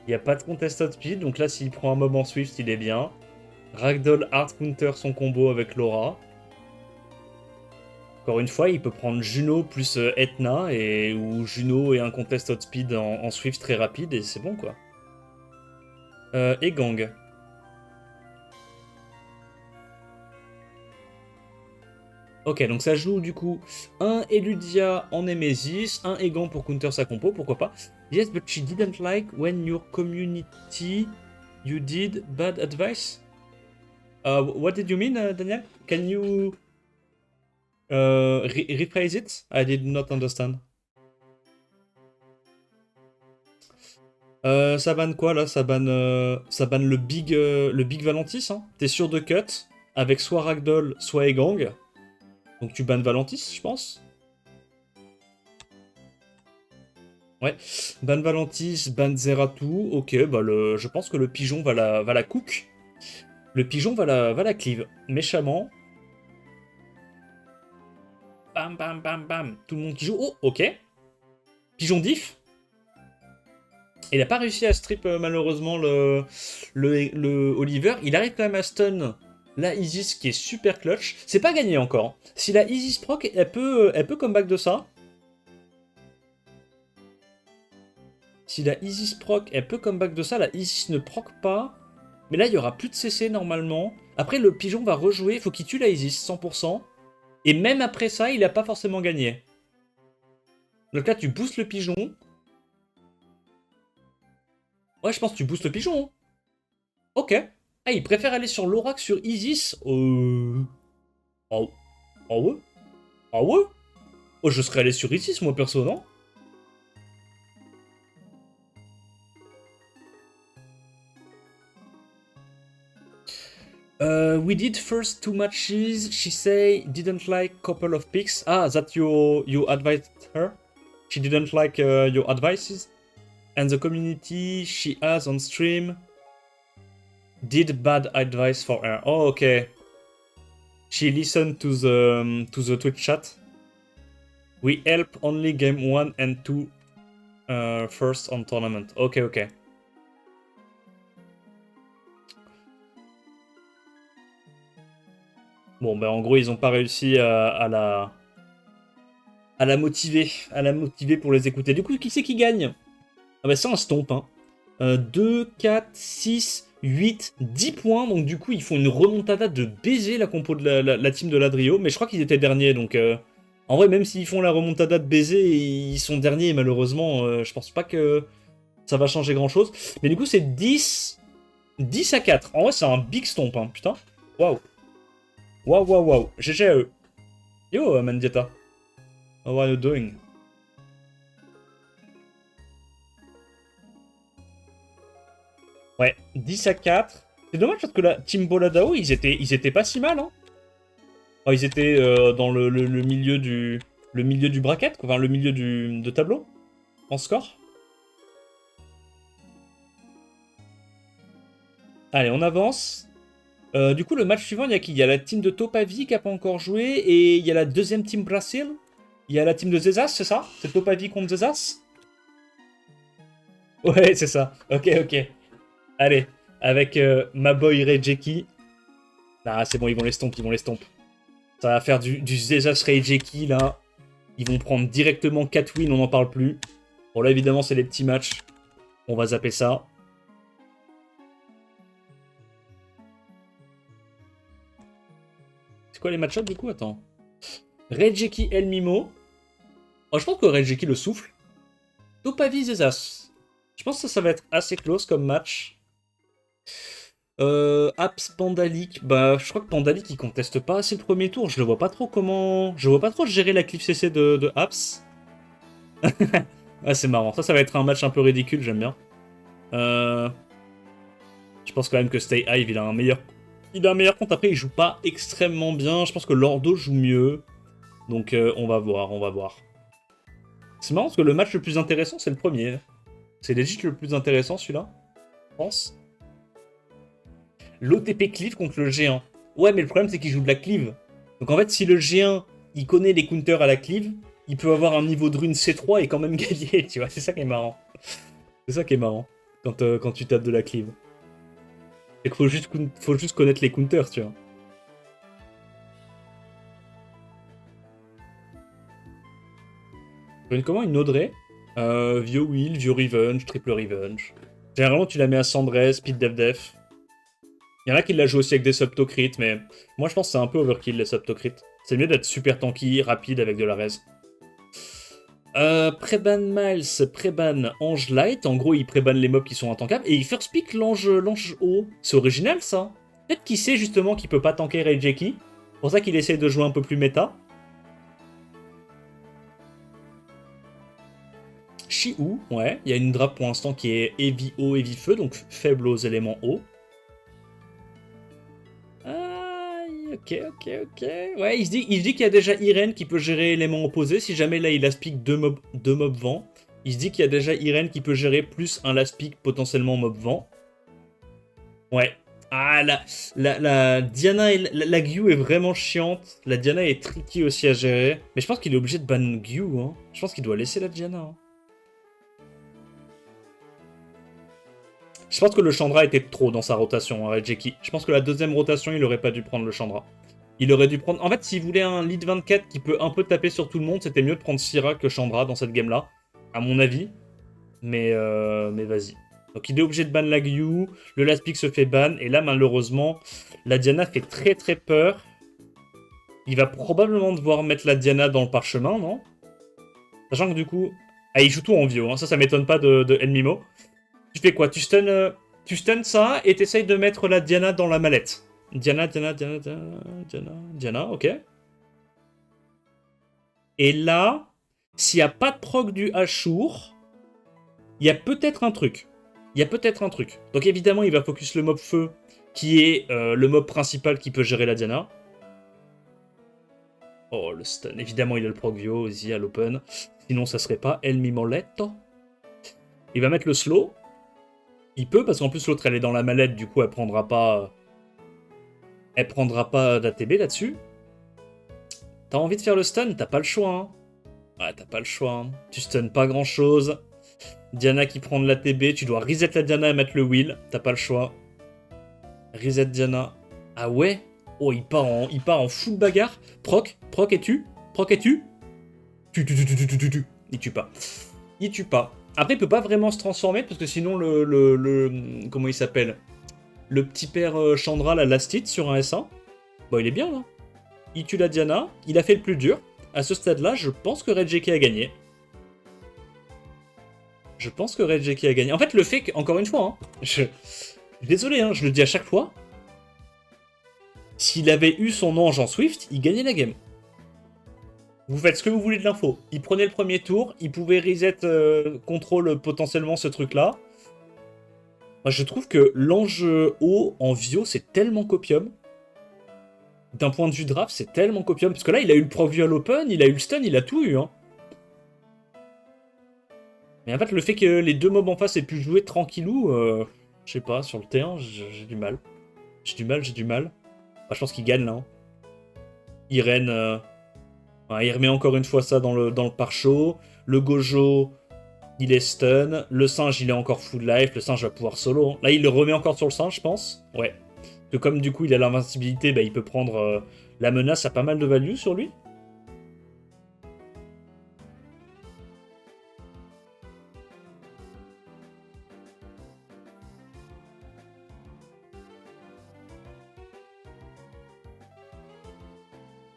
Il n'y a pas de contested speed, donc là, s'il prend un mob en Swift, il est bien. Ragdoll hard counter son combo avec Laura. Encore une fois, il peut prendre Juno plus Etna, ou Juno et un contested speed en Swift très rapide, et c'est bon, quoi. Et Gang. Ok, donc ça joue du coup un Eludia en Nemesis, un Egan pour counter sa compo, pourquoi pas. Yes, but she didn't like when your community you did bad advice. What did you mean, Daniel? Can you rephrase it? I did not understand. Ça banne quoi là? Ça banne le Big Valentis, hein. T'es sûr de cut avec soit Ragdoll, soit Egang. Donc tu bannes Valentis, je pense. Ouais. Ban Valentis, ban Zeratou. Ok, bah je pense que le pigeon va la cook. Le pigeon va la cleave. Méchamment. Bam, bam, bam, bam. Tout le monde qui joue. Oh, ok. Pigeon diff. Il n'a pas réussi à strip malheureusement le Oliver. Il arrive quand même à stun la Isis qui est super clutch. C'est pas gagné encore, hein. Si la Isis proc, elle peut comeback de ça. Si la Isis proc, elle peut comeback de ça. La Isis ne proc pas. Mais là, il y aura plus de CC normalement. Après, le pigeon va rejouer. Il faut qu'il tue la Isis 100%. Et même après ça, il n'a pas forcément gagné. Donc là, tu boostes le pigeon. Ouais, je pense que tu boostes le pigeon, hein. Ok. Ah, il préfère aller sur Laura que sur Isis. Oh. Ah ouais? Ah ouais? Oh, je serais allé sur Isis, moi, perso, non? We did first 2 matches. She say didn't like couple of picks. Ah, that you advised her. She didn't like your advices. And the community she has on stream did bad advice for her. Oh, okay. She listened to the Twitch chat. We help only game 1 and 2 first on tournament. Ok, ok. Bon, ben en gros, ils ont pas réussi à la motiver pour les écouter. Du coup, qui c'est qui gagne? Ah bah c'est un stomp, hein. 2, 4, 6, 8, 10 points. Donc du coup, ils font une remontada de baiser la compo de la team de Ladrio. Mais je crois qu'ils étaient derniers, donc... en vrai, même s'ils font la remontada de baiser, ils sont derniers, malheureusement. Je pense pas que ça va changer grand-chose. Mais du coup, c'est 10 à 4. En vrai, c'est un big stomp, hein, putain. Waouh. Waouh, waouh, waouh. GG à eux. Yo, Mendieta. How are you doing? Ouais, 10 à 4. C'est dommage parce que la Team Boladao, ils étaient pas si mal, hein. Enfin, ils étaient dans le milieu du bracket, quoi. Enfin le milieu de tableau. en score. Allez, on avance. Du coup, le match suivant, il y a qui? Il y a la team de Topavi qui n'a pas encore joué, et il y a la deuxième team Brésil. Il y a la team de Zezas, c'est ça? C'est Topavi contre Zezas? Ouais, c'est ça. Ok, ok. Allez, avec ma boy Rejeki. Ah, c'est bon, ils vont les stomp, ils vont les stomp. Ça va faire du Zezas Rejeki, là. Ils vont prendre directement 4 wins, on n'en parle plus. Bon, là, évidemment, c'est les petits matchs. On va zapper ça. C'est quoi les match-ups, du coup? Attends. Rejeki El Mimo. Oh, je pense que Rejeki le souffle. Topavi Zezas. Je pense que ça va être assez close comme match. Apps Pandalic, bah je crois que Pandalic il conteste pas assez le premier tour, je le vois pas trop comment... Je vois pas trop gérer la cliff CC de Apps. Ah c'est marrant, ça va être un match un peu ridicule, j'aime bien. Je pense quand même que Stay Hive il a un meilleur... Il a un meilleur compte, après il joue pas extrêmement bien, je pense que Lordo joue mieux. Donc on va voir, on va voir. C'est marrant parce que le match le plus intéressant c'est le premier. C'est legit le plus intéressant celui-là, je pense. L'OTP cleave contre le G1. Ouais, mais le problème, c'est qu'il joue de la cleave. Donc en fait, si le G1, il connaît les counters à la cleave, il peut avoir un niveau de rune C3 et quand même gagner, tu vois. C'est ça qui est marrant. C'est ça qui est marrant, quand tu tapes de la cleave. C'est qu'il faut juste connaître les counters, tu vois. Comment une Audrey Vieux Will, Vieux Revenge, Triple Revenge. Généralement, tu la mets à Sandrez, Speed Dev Def. Il y en a qui la jouent aussi avec des subtocrits, mais moi je pense que c'est un peu overkill les subtocrits. C'est mieux d'être super tanky, rapide avec de la res. Préban Miles, préban Ange Light. En gros, il préban les mobs qui sont intankables. Et il first pick l'ange haut. C'est original ça. Peut-être qu'il sait justement qu'il peut pas tanker Reijeki. C'est pour ça qu'il essaie de jouer un peu plus méta. Chi-Ou, ouais. Il y a une drap pour l'instant qui est heavy eau, heavy feu, donc faible aux éléments eau. Ok. Ouais, il se dit qu'il y a déjà Irene qui peut gérer éléments opposés. Si jamais là il last pick deux mobs vent, il se dit qu'il y a déjà Irene qui peut gérer plus un last pick potentiellement mob vent. Ouais. Ah, la Diana et la Gyu est vraiment chiante. La Diana est tricky aussi à gérer. Mais je pense qu'il est obligé de ban Gyu. Hein. Je pense qu'il doit laisser la Diana. Hein. Je pense que le Chandra était trop dans sa rotation, hein, Jeki. Je pense que la deuxième rotation, il aurait pas dû prendre le Chandra. Il aurait dû prendre... En fait, s'il voulait un lead 24 qui peut un peu taper sur tout le monde, c'était mieux de prendre Syra que Chandra dans cette game-là, à mon avis. Mais vas-y. Donc il est obligé de ban la Gyu, le last pick se fait ban, et là, malheureusement, la Diana fait très très peur. Il va probablement devoir mettre la Diana dans le parchemin, non? Sachant que du coup... Ah, il joue tout en Vio, hein. Ça m'étonne pas de El Mimo. Tu fais quoi? Tu stun ça et t'essayes de mettre la Diana dans la mallette. Diana, ok. Et là, s'il n'y a pas de proc du Ashur, il y a peut-être un truc. Donc évidemment, il va focus le mob feu, qui est le mob principal qui peut gérer la Diana. Oh, le stun. Évidemment, il a le proc Vio aussi à l'open. Sinon, ça serait pas El Mimoletto. Il va mettre le slow. Il peut, parce qu'en plus l'autre elle est dans la mallette, du coup elle prendra pas d'ATB là-dessus. T'as envie de faire le stun, t'as pas le choix. Hein. Ouais, t'as pas le choix. Hein. Tu stun pas grand-chose. Diana qui prend de l'ATB, tu dois reset la Diana et mettre le wheel. T'as pas le choix. Reset Diana. Ah ouais? Oh, il part en full bagarre. Proc et tu. Tu. Il tue pas. Après, il peut pas vraiment se transformer, parce que sinon, comment il s'appelle? Le petit père Chandra, la last hit sur un S1. Bon, il est bien, là. Il tue la Diana. Il a fait le plus dur. À ce stade-là, je pense que Rejeki a gagné. En fait, le fait que, encore une fois, hein, désolé, hein, je le dis à chaque fois, s'il avait eu son ange en Swift, il gagnait la game. Vous faites ce que vous voulez de l'info. Il prenait le premier tour, il pouvait reset contrôle potentiellement ce truc-là. Moi, je trouve que l'ange haut en Vio, c'est tellement copium. D'un point de vue draft, c'est tellement copium. Parce que là, il a eu le proc Vio à l'open, il a eu le stun, il a tout eu. Hein. Mais en fait, le fait que les deux mobs en face aient pu jouer tranquillou, je sais pas, sur le terrain, j'ai du mal. J'ai du mal. Bah, je pense qu'il gagne là. Hein. Irène, ouais, il remet encore une fois ça dans le pare-chaud. Le Gojo, il est stun. Le singe, il est encore full life. Le singe va pouvoir solo. Hein. Là, il le remet encore sur le singe, je pense. Ouais. Parce que comme du coup, il a l'invincibilité, bah, il peut prendre la menace à pas mal de value sur lui.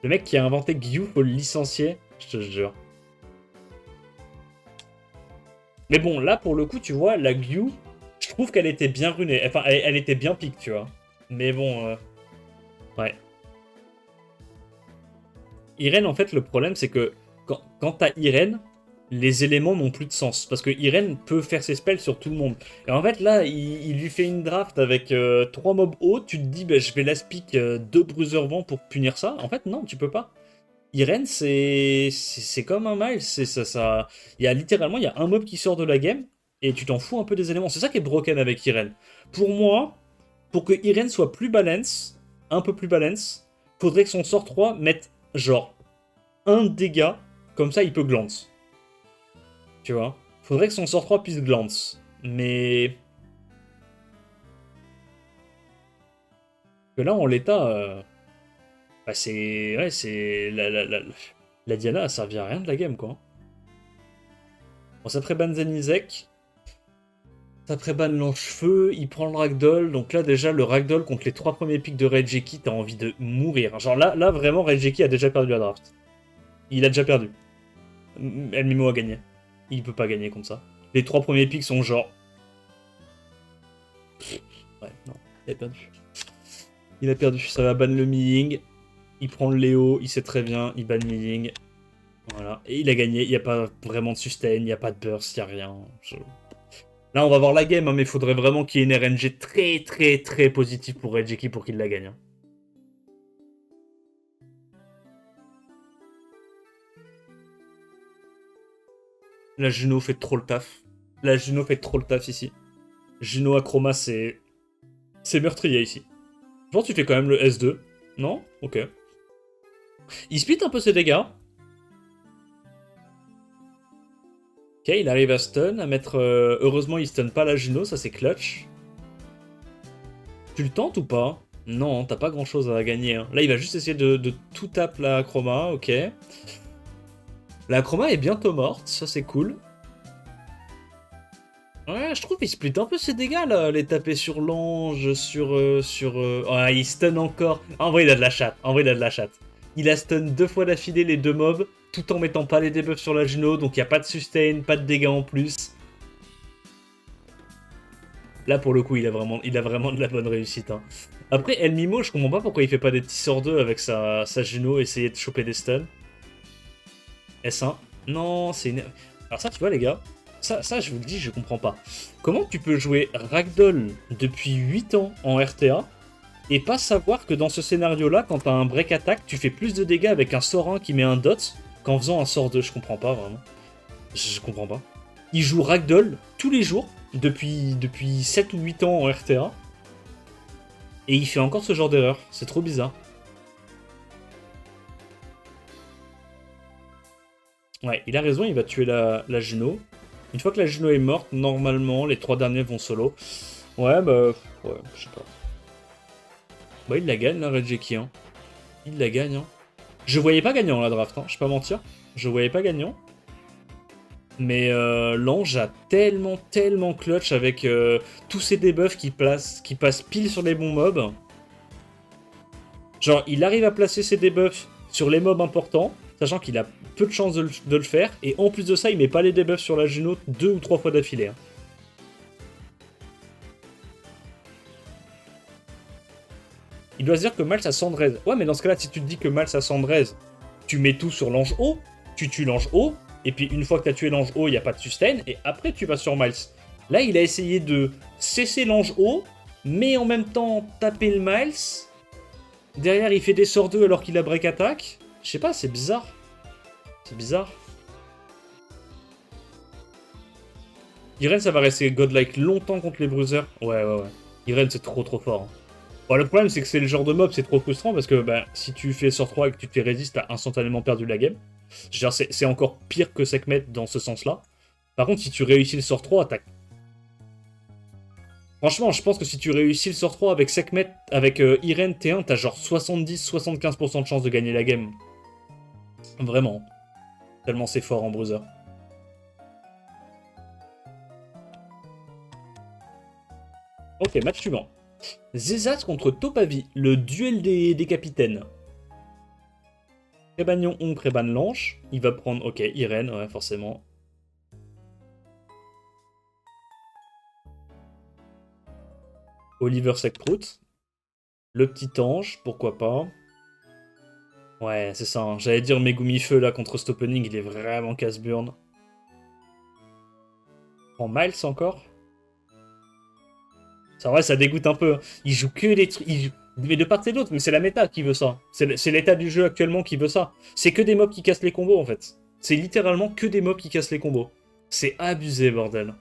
Le mec qui a inventé Gyu, faut le licencier. Je te jure. Mais bon, là, pour le coup, tu vois, la Gyu, je trouve qu'elle était bien runée. Enfin, elle était bien pique, tu vois. Mais bon, ouais. Irène, en fait, le problème, c'est que quand t'as Irène, les éléments n'ont plus de sens. Parce que Irène peut faire ses spells sur tout le monde. Et en fait, là, il lui fait une draft avec 3 mobs hauts. Tu te dis, bah, je vais l'aspic 2 bruiseurs vent pour punir ça. En fait, non, tu peux pas. Irène, c'est comme un Miles. Il y a littéralement il y a un mob qui sort de la game et tu t'en fous un peu des éléments. C'est ça qui est broken avec Irène. Pour moi, pour que Irène soit plus balance, un peu plus balance, faudrait que son sort 3 mette genre un dégât, comme ça il peut glance. Tu vois? Faudrait que son sort 3 puisse glance. Mais. Que là, en l'état. Bah c'est. Ouais, c'est. La Diana a servi à rien de la game, quoi. Bon, ça pré-ban Zenizek. Ça pré-ban Lance-Feu, il prend le Ragdoll. Donc là, déjà, le Ragdoll contre les 3 premiers pics de Regeki, t'as envie de mourir. Genre là vraiment, Regeki a déjà perdu la draft. Il a déjà perdu. El Mimo a gagné. Il peut pas gagner comme ça. Les 3 premiers pics sont genre. Ouais, non, il a perdu. Il a perdu. Ça va ban le Miying. Il prend le Léo, il sait très bien, il ban Miying. Voilà. Et il a gagné. Il n'y a pas vraiment de sustain, il n'y a pas de burst, il n'y a rien. Là, on va voir la game, hein, mais il faudrait vraiment qu'il y ait une RNG très très très positive pour Regeki pour qu'il la gagne. Hein. La Juno fait trop le taf. La Juno fait trop le taf ici. Juno Acroma, c'est meurtrier ici. Je pense que tu fais quand même le S2. Non? Ok. Il split un peu ses dégâts. Ok, il arrive à stun, à mettre... heureusement, il stun pas la Juno, ça c'est clutch. Tu le tentes ou pas? Non, t'as pas grand chose à gagner. Hein. Là, il va juste essayer de tout taper la Chroma, ok. La Chroma est bientôt morte, ça c'est cool. Ouais, je trouve qu'il split un peu ses dégâts là, les taper sur l'ange, sur. Ouais, il stun encore. En vrai, il a de la chatte. En vrai, il a de la chatte. Il a stun 2 fois d'affilée les 2 mobs, tout en mettant pas les debuffs sur la Juno, donc il n'y a pas de sustain, pas de dégâts en plus. Là, pour le coup, il a vraiment de la bonne réussite. Hein. Après, El Mimo, je comprends pas pourquoi il fait pas des petits sorts 2 avec sa Juno, essayer de choper des stuns. S1. Non, c'est une. Alors, ça, tu vois, les gars, ça, je vous le dis, je comprends pas. Comment tu peux jouer Ragdoll depuis 8 ans en RTA et pas savoir que dans ce scénario-là, quand t'as un break attack, tu fais plus de dégâts avec un sort 1 qui met un dot qu'en faisant un sort 2. Je comprends pas, vraiment. Je comprends pas. Il joue Ragdoll tous les jours depuis 7 ou 8 ans en RTA et il fait encore ce genre d'erreur. C'est trop bizarre. Ouais, il a raison, il va tuer la Juno. Une fois que la Juno est morte, normalement, les 3 derniers vont solo. Ouais, bah... Ouais, je sais pas. Bah, il la gagne, là, Regeki, hein. Il la gagne, hein. Je voyais pas gagnant, la draft, hein. Je vais pas mentir. Je voyais pas gagnant. Mais l'ange a tellement clutch avec tous ces debuffs qui passent pile sur les bons mobs. Genre, il arrive à placer ses debuffs sur les mobs importants, sachant qu'il a peu de chances de le faire. Et en plus de ça, il met pas les debuffs sur la Juno 2 ou 3 fois d'affilée. Hein. Il doit se dire que Mals a 113. Ouais, mais dans ce cas-là, si tu te dis que Mals a 113, tu mets tout sur l'ange haut, tu tues l'ange haut, et puis une fois que tu as tué l'ange haut, il n'y a pas de sustain, et après tu vas sur Miles. Là, il a essayé de cesser l'ange haut, mais en même temps taper le Miles. Derrière, il fait des sorts 2 alors qu'il a break attack. Je sais pas, c'est bizarre. C'est bizarre. Irene, ça va rester godlike longtemps contre les bruisers. Ouais, ouais, ouais. Irene, c'est trop trop fort. Hein. Bon, le problème, c'est que c'est le genre de mob, c'est trop frustrant parce que bah, si tu fais sort 3 et que tu te fais résiste, t'as instantanément perdu la game. Je veux dire, c'est encore pire que Sekhmet dans ce sens-là. Par contre, si tu réussis le sort 3, t'as... Franchement, je pense que si tu réussis le sort 3 avec Sekhmet, avec Irene T1, t'as genre 70-75% de chance de gagner la game. Vraiment. Tellement c'est fort en bruiser. Ok, match suivant. Zezas contre Topavi, le duel des capitaines. Crébagnon on Créban Lanche. Il va prendre, ok, Irene, ouais, forcément. Oliver Secprout. Le petit ange, pourquoi pas. Ouais, c'est ça. Hein. J'allais dire Megumi Feu là contre Stoppening, il est vraiment casse-burn. En Miles encore. C'est vrai, ça dégoûte un peu. Hein. Il joue que les trucs. Mais de part et d'autre, mais c'est la méta qui veut ça. C'est l'état du jeu actuellement qui veut ça. C'est que des mobs qui cassent les combos en fait. C'est littéralement que des mobs qui cassent les combos. C'est abusé, bordel.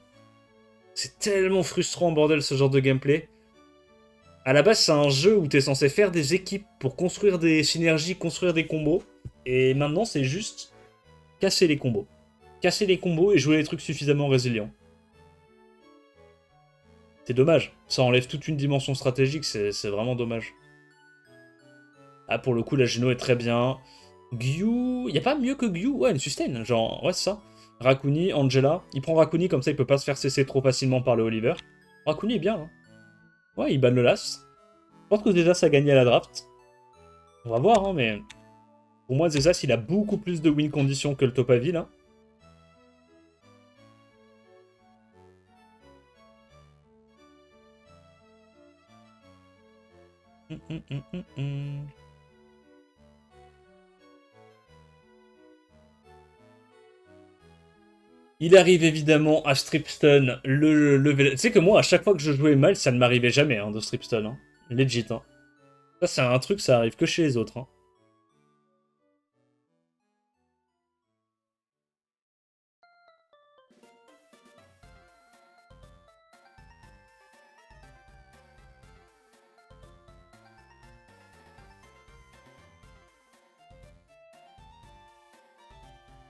C'est tellement frustrant, bordel, ce genre de gameplay. À la base, c'est un jeu où t'es censé faire des équipes pour construire des synergies, construire des combos. Et maintenant, c'est juste casser les combos. Casser les combos et jouer les trucs suffisamment résilients. C'est dommage. Ça enlève toute une dimension stratégique, c'est vraiment dommage. Ah, pour le coup, la Juno est très bien. Gyu... Y a pas mieux que Gyu? Ouais, une sustain, genre... Ouais, c'est ça. Rakuni, Angela. Il prend Rakuni, comme ça, il peut pas se faire cesser trop facilement par le Oliver. Rakuni est bien, hein. Ouais, il banne le las. Je pense que Zezas a gagné à la draft. On va voir, hein, mais... Pour moi, Zezas, il a beaucoup plus de win conditions que le Topavi, là. Il arrive évidemment à Stripstun, tu sais que moi, à chaque fois que je jouais mal, ça ne m'arrivait jamais hein, de Stripstun. Hein. Legit. Hein. Ça, c'est un truc, ça arrive que chez les autres. Hein.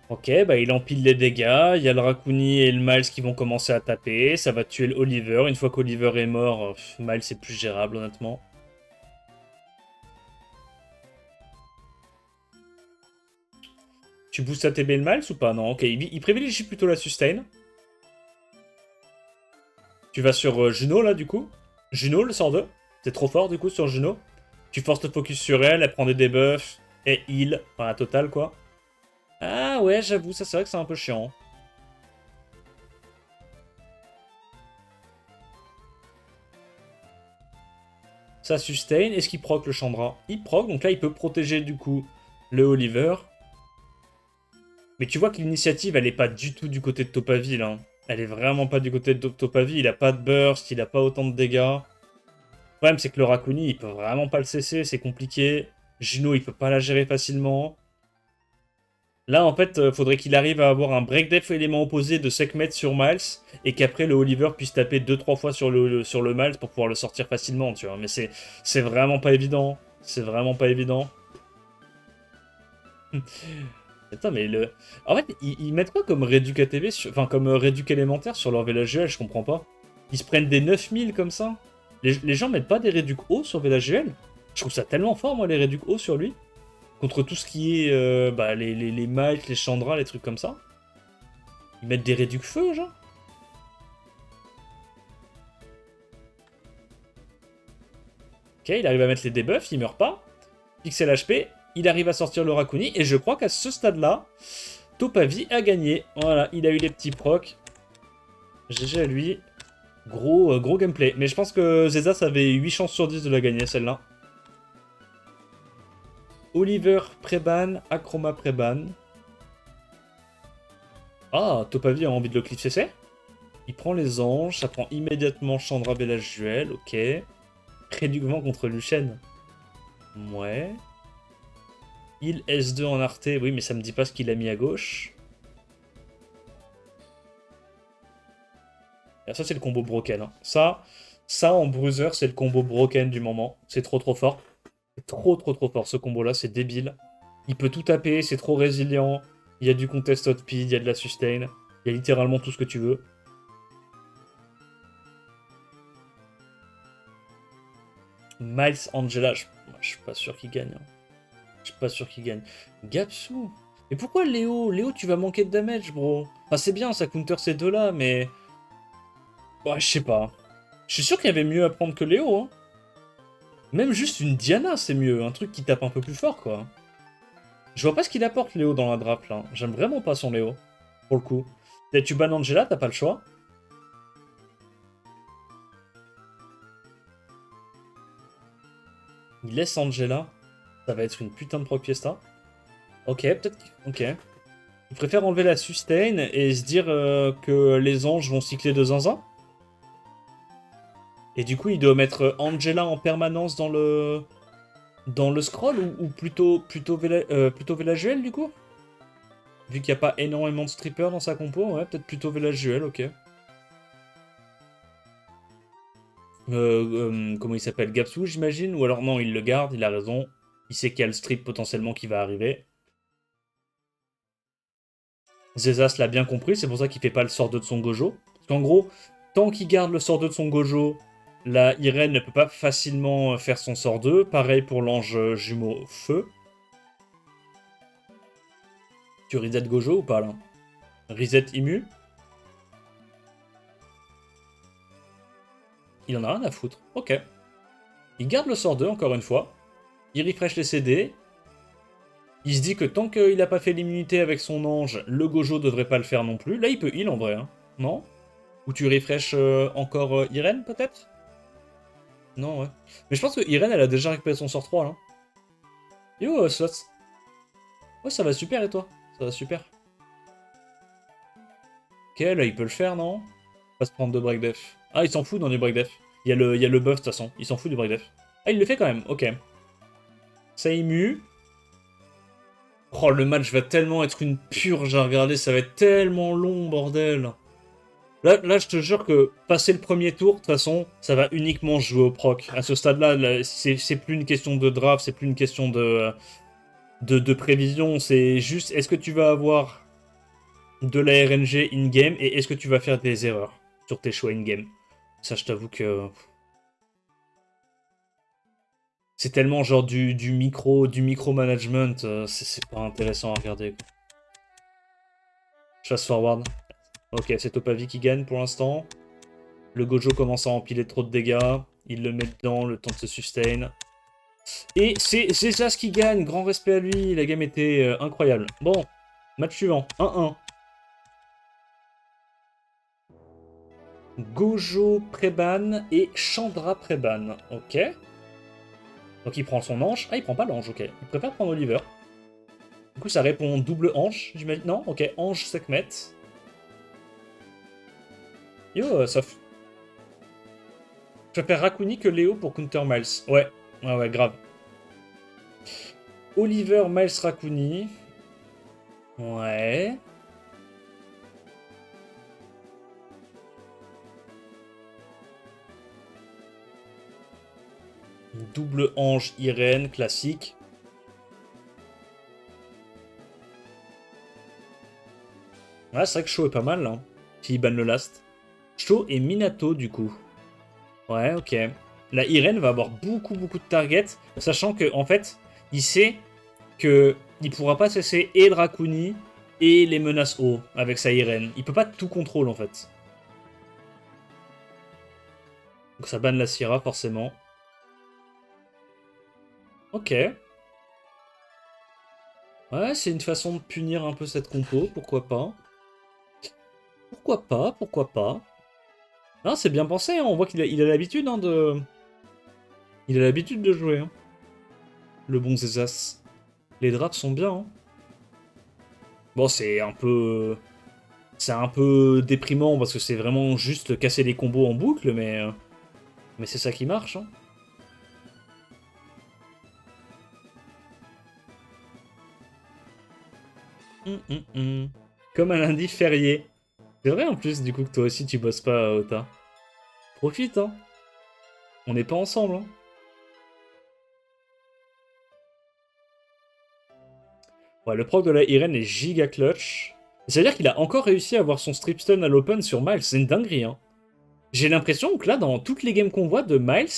Ok, bah il empile les dégâts, il y a le Rakuni et le Miles qui vont commencer à taper, ça va tuer l'Oliver, une fois qu'Oliver est mort, Miles c'est plus gérable honnêtement. Tu boostes à TB le Miles ou pas? Non, ok, il privilégie plutôt la sustain. Tu vas sur Juno là du coup. Juno le sort 2, c'est trop fort du coup sur Juno. Tu forces le focus sur elle, elle prend des debuffs et heal, enfin la totale quoi. Ah ouais, j'avoue, ça c'est vrai que c'est un peu chiant. Ça sustain. Est-ce qu'il proc le Chandra? Il proc, donc là il peut protéger du coup le Oliver. Mais tu vois que l'initiative elle est pas du tout du côté de Topaville. Hein. Elle est vraiment pas du côté de Topaville. Il a pas de burst, il a pas autant de dégâts. Le problème c'est que le Rakuni il peut vraiment pas le cesser, c'est compliqué. Juno il peut pas la gérer facilement. Là, en fait, faudrait qu'il arrive à avoir un break-def élément opposé de Sekhmet sur Miles, et qu'après le Oliver puisse taper 2-3 fois sur sur le Miles pour pouvoir le sortir facilement, tu vois. Mais c'est vraiment pas évident. C'est vraiment pas évident. Attends, mais le... En fait, ils mettent quoi comme réduc ATB, enfin comme réduc élémentaire sur leur VLGL, je comprends pas. Ils se prennent des 9000 comme ça. Les gens mettent pas des réducs hauts sur VLGL. Je trouve ça tellement fort, moi, les réducs hauts sur lui. Contre tout ce qui est bah, les Miles, les Chandra, les trucs comme ça. Ils mettent des réducs feu, genre. Ok, il arrive à mettre les debuffs, il meurt pas. Pixel HP, il arrive à sortir le Rakuni. Et je crois qu'à ce stade-là, Topavi a gagné. Voilà, il a eu les petits procs. GG à lui. Gros gameplay. Mais je pense que Zezas avait 8 chances sur 10 de la gagner, celle-là. Oliver Preban, Acroma Preban. Ah, Topavi a envie de le cliff CC. Il prend les anges, ça prend immédiatement Chandra Belage Duel, ok. Réduquement contre Luchen. Ouais. Il S2 en Arte, oui, mais ça me dit pas ce qu'il a mis à gauche. Ça, c'est le combo broken. Hein. Ça, en bruiser, c'est le combo broken du moment. C'est trop trop fort. C'est trop trop trop fort, ce combo-là. C'est débile. Il peut tout taper, c'est trop résilient. Il y a du contest speed, il y a de la sustain. Il y a littéralement tout ce que tu veux. Miles Angela, je suis pas sûr qu'il gagne. Hein. Je suis pas sûr qu'il gagne. Gapsu. Mais pourquoi Léo? Léo, tu vas manquer de damage, bro. Enfin, c'est bien, ça counter ces deux-là, mais... Ouais, je sais pas. Je suis sûr qu'il y avait mieux à prendre que Léo, hein. Même juste une Diana, c'est mieux. Un truc qui tape un peu plus fort, quoi. Je vois pas ce qu'il apporte, Léo, dans la draft, là. J'aime vraiment pas son Léo, pour le coup. Là, tu bannes Angela, t'as pas le choix. Il laisse Angela. Ça va être une putain de proc fiesta. Ok, peut-être... Ok. Il préfère enlever la sustain et se dire que les anges vont cycler de zinzin. Et du coup, il doit mettre Angela en permanence dans le scroll ou plutôt Velajuel du coup. Vu qu'il n'y a pas énormément de strippers dans sa compo, ouais, peut-être plutôt Velajuel, ok. Comment il s'appelle? Gapsu, j'imagine? Ou alors non, il le garde, il a raison. Il sait qu'il y a le strip potentiellement qui va arriver. Zezas l'a bien compris, c'est pour ça qu'il fait pas le sort 2 de son Gojo. Parce qu'en gros, tant qu'il garde le sort 2 de son Gojo, la Irene ne peut pas facilement faire son sort 2. Pareil pour l'ange jumeau feu. Tu reset Gojo ou pas là? Reset Imu? Il en a rien à foutre. Ok. Il garde le sort 2 encore une fois. Il refresh les CD. Il se dit que tant qu'il n'a pas fait l'immunité avec son ange, le Gojo devrait pas le faire non plus. Là, il peut heal en vrai, hein. Non? Ou tu refresh encore Irene peut-être? Non, ouais. Mais je pense que Irene, elle a déjà récupéré son sort 3 là. Yo, Slots. Ouais, ça va super et toi? Ça va super. Ok, là, il peut le faire, non? Pas se prendre de break def. Ah, il s'en fout dans les break def. Il y a le buff de toute façon. Il s'en fout du break def. Ah, il le fait quand même, ok. Ça ému. Oh, le match va tellement être une purge à regarder, ça va être tellement long, bordel. Là, je te jure que passer le premier tour, de toute façon, ça va uniquement jouer au proc. À ce stade-là, là, c'est plus une question de draft, c'est plus une question de prévision, c'est juste est-ce que tu vas avoir de la RNG in-game et est-ce que tu vas faire des erreurs sur tes choix in-game. Ça, je t'avoue que c'est tellement genre du micro-management, c'est pas intéressant à regarder. Quoi. Chasse forward. Ok, c'est Topavi qui gagne pour l'instant. Le Gojo commence à empiler trop de dégâts. Il le met dedans, le temps de se sustain. Et c'est Zaz qui gagne, grand respect à lui, la game était incroyable. Bon, match suivant, 1-1. Gojo Preban et Chandra Preban, ok. Donc il prend son ange. Ah, il prend pas l'ange, ok. Il préfère prendre Oliver. Du coup, ça répond double ange, j'imagine. Non, ok, ange Sekhmet. Yo, je préfère Rakuni que Léo pour Counter Miles. Ouais, ouais, grave. Oliver, Miles, Rakuni. Ouais. Double ange Irène, classique. Ouais, c'est vrai que Sho est pas mal, là. S'il ban le last. Sho et Minato, du coup. Ouais, ok. La Irène va avoir beaucoup, beaucoup de targets, sachant que en fait, il sait que il pourra pas cesser et le Rakuni et les menaces haut avec sa Irène. Il peut pas tout contrôler, en fait. Donc ça banne la Syrah, forcément. Ok. Ouais, c'est une façon de punir un peu cette compo, pourquoi pas. Pourquoi pas, pourquoi pas. Non, c'est bien pensé, hein. On voit qu'il a l'habitude hein, de... Il a l'habitude de jouer, hein. Le bon Zezas. Les drafts sont bien, hein. Bon, c'est un peu... C'est un peu déprimant parce que c'est vraiment juste casser les combos en boucle, mais c'est ça qui marche, hein. Comme un lundi férié. C'est vrai en plus, du coup, que toi aussi tu bosses pas, Ota. Profite, hein. On n'est pas ensemble, hein. Ouais, le proc de la Irene est giga clutch. C'est-à-dire qu'il a encore réussi à avoir son stripstun à l'open sur Miles. C'est une dinguerie, hein. J'ai l'impression que là, dans toutes les games qu'on voit de Miles,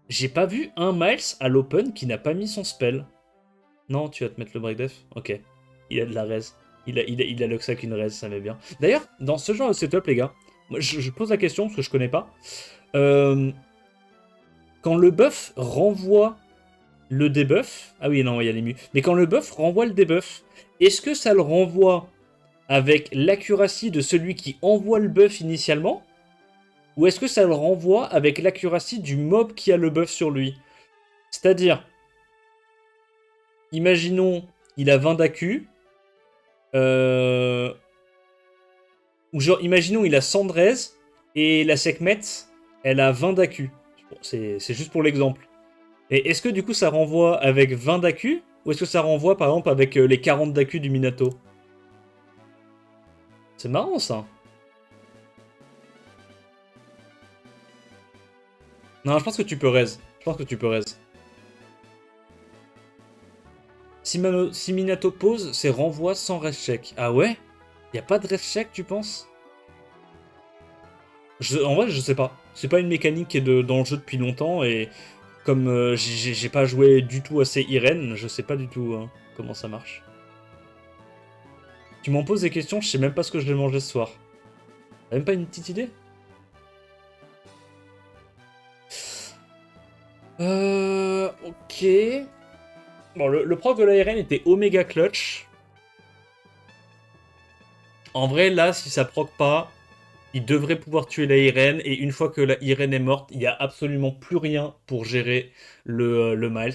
j'ai pas vu un Miles à l'open qui n'a pas mis son spell. Non, tu vas te mettre le break def. Ok. Il a de la res. Il a le sac une res, ça m'est bien. D'ailleurs, dans ce genre de setup, les gars, moi, je pose la question parce que je connais pas. Euh, Quand le buff renvoie le debuff. Ah oui, non, il y a les mus. Mais quand le buff renvoie le debuff, est-ce que ça le renvoie avec l'accuracy de celui qui envoie le buff initialement? Ou est-ce que ça le renvoie avec l'accuracy du mob qui a le buff sur lui? C'est-à-dire, imaginons, il a 20 d'AQ. Ou genre, imaginons, il a 100 de res. Et la Sekhmet, elle a 20 d'AQ. Bon, c'est juste pour l'exemple. Et est-ce que du coup ça renvoie avec 20 d'AQ? Ou est-ce que ça renvoie par exemple avec les 40 d'AQ du Minato? C'est marrant ça. Non, je pense que tu peux raise. Je pense que tu peux raise. Si Minato pose, c'est renvoi sans raise check. Ah ouais? Y a pas de raise check, tu penses? En vrai, je sais pas. C'est pas une mécanique qui est dans le jeu depuis longtemps et comme j'ai pas joué du tout assez Irene, je sais pas du tout hein, comment ça marche. Tu m'en poses des questions, je sais même pas ce que je vais manger ce soir. T'as même pas une petite idée? Ok. Bon, le proc de l'ARN était Omega Clutch. En vrai, là, si ça proc pas, il devrait pouvoir tuer la Irene. Et une fois que la Irene est morte, il n'y a absolument plus rien pour gérer le Miles.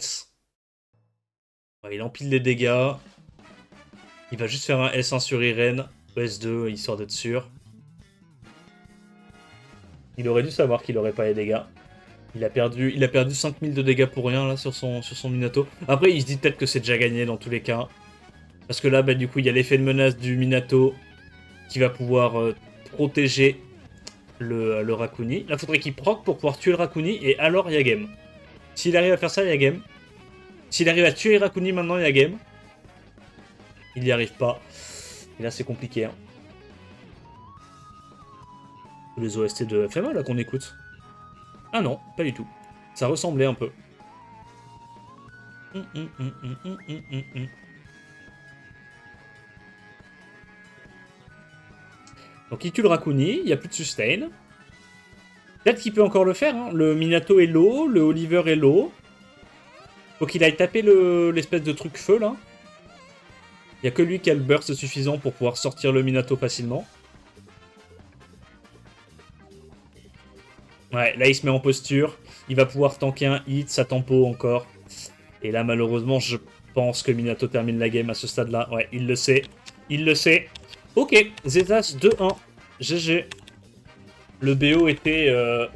Ouais, il empile les dégâts. Il va juste faire un S1 sur Irene. S2, histoire d'être sûr. Il aurait dû savoir qu'il aurait pas les dégâts. Il a perdu 5000 de dégâts pour rien là sur son Minato. Après, il se dit peut-être que c'est déjà gagné dans tous les cas. Parce que là, bah, du coup, il y a l'effet de menace du Minato qui va pouvoir protéger le Rakuni. Là, il faudrait qu'il proc pour pouvoir tuer le Rakuni et alors il y a game. S'il arrive à faire ça, il y a game. S'il arrive à tuer Rakuni maintenant, il y a game. Il n'y arrive pas. Et là, c'est compliqué. Hein. Les OST de FMA là qu'on écoute. Ah non, pas du tout. Ça ressemblait un peu. Donc il tue le Rakuni, il n'y a plus de sustain. Peut-être qu'il peut encore le faire. Hein. Le Minato est low, le Oliver est low. Faut qu'il aille taper l'espèce de truc feu là. Il n'y a que lui qui a le burst suffisant pour pouvoir sortir le Minato facilement. Ouais, là il se met en posture. Il va pouvoir tanker un hit, sa tempo encore. Et là malheureusement je pense que Minato termine la game à ce stade là. Ouais, il le sait. Il le sait. Ok, Zetas 2-1. GG. Le BO était,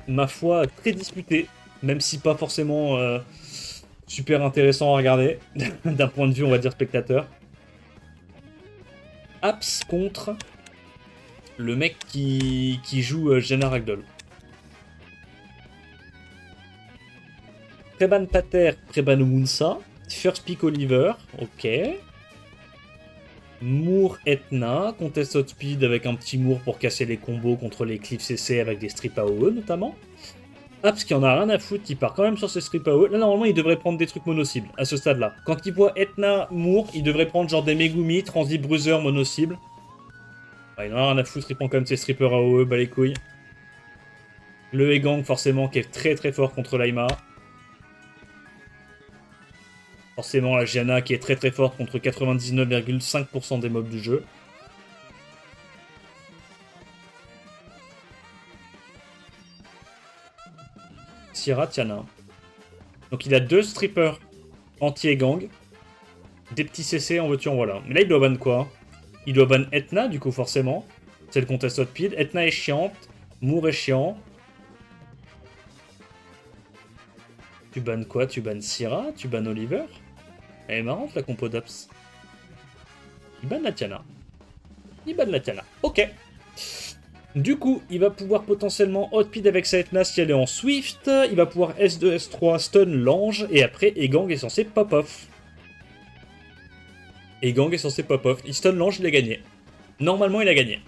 ma foi, très disputé. Même si pas forcément super intéressant à regarder. D'un point de vue, on va dire, spectateur. Aps contre le mec qui joue Jenna Ragdoll. Preban Pater, Preban Munsa. First Pick Oliver, ok. Moore Etna, Contest Hot Speed avec un petit Moore pour casser les combos contre les Cliff CC avec des strips AOE notamment. Aps qui en a rien à foutre, qui part quand même sur ses strips AOE. Là normalement il devrait prendre des trucs mono-cibles à ce stade là. Quand il voit Etna, Moore, il devrait prendre genre des Megumi, Transit Bruiser mono-cible. Ouais, il en a rien à foutre, il prend quand même ses strippers AOE, bah les couilles. Le Egang forcément qui est très très fort contre Laima. Forcément la Gianna qui est très très forte contre 99,5% des mobs du jeu. Sierra, Tiana. Donc il a deux strippers anti-gang. Des petits CC en veux-tu en voilà. Mais là il doit ban quoi? Il doit ban Etna du coup forcément. C'est le contest hot speed. Etna est chiante. Moore est chiant. Tu bannes quoi? Tu bannes Sierra? Tu bannes Oliver? Elle est marrante la compo d'Aps. Il banne la Tiana. Il bat de la Tiana. Ok. Du coup, il va pouvoir potentiellement Hotpid avec sa Etna si elle est en Swift. Il va pouvoir S2, S3, stun l'ange. Et après, Egang est censé pop-off. Egang est censé pop-off. Il stun l'ange, il a gagné. Normalement, il a gagné.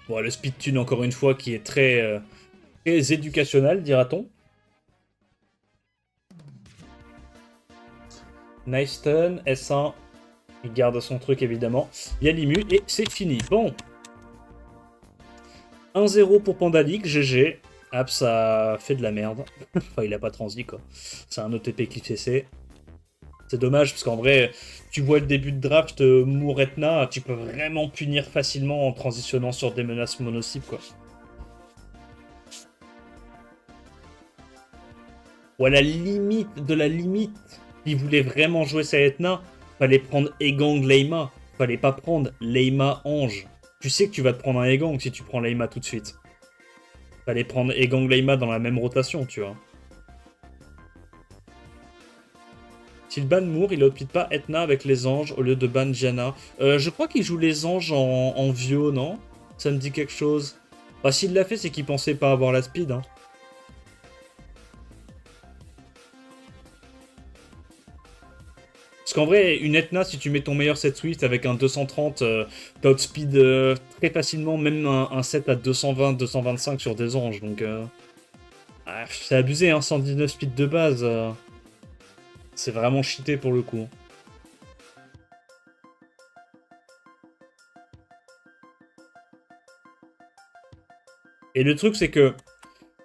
Bon, le speed tune, encore une fois, qui est très éducationnel, dira-t-on. Nice stun, S1. Il garde son truc, évidemment. Il y a l'immu, et c'est fini. Bon. 1-0 pour Pandalic, GG. Hop, ça fait de la merde. Enfin, il a pas transi, quoi. C'est un OTP cliff CC. C'est dommage, parce qu'en vrai, tu vois le début de draft, Mouretna, tu peux vraiment punir facilement en transitionnant sur des menaces mono-cibles, quoi. Ou à la limite de la limite, s'il voulait vraiment jouer sa Etna, fallait prendre Egang Leima. Fallait pas prendre Leima Ange. Tu sais que tu vas te prendre un Egang si tu prends Leima tout de suite. Fallait prendre Egang Leima dans la même rotation, tu vois. S'il ban Moore, il outpit pas Etna avec les anges au lieu de ban Gianna. Je crois qu'il joue les anges en Vio, non? Ça me dit quelque chose. Bah, s'il l'a fait, c'est qu'il pensait pas avoir la speed, hein. Parce qu'en vrai, une Etna, si tu mets ton meilleur set Swift avec un 230, t'as outspeed très facilement, même un set à 220, 225 sur des anges. Donc, c'est abusé, hein, 119 speed de base. C'est vraiment cheaté pour le coup. Et le truc, c'est que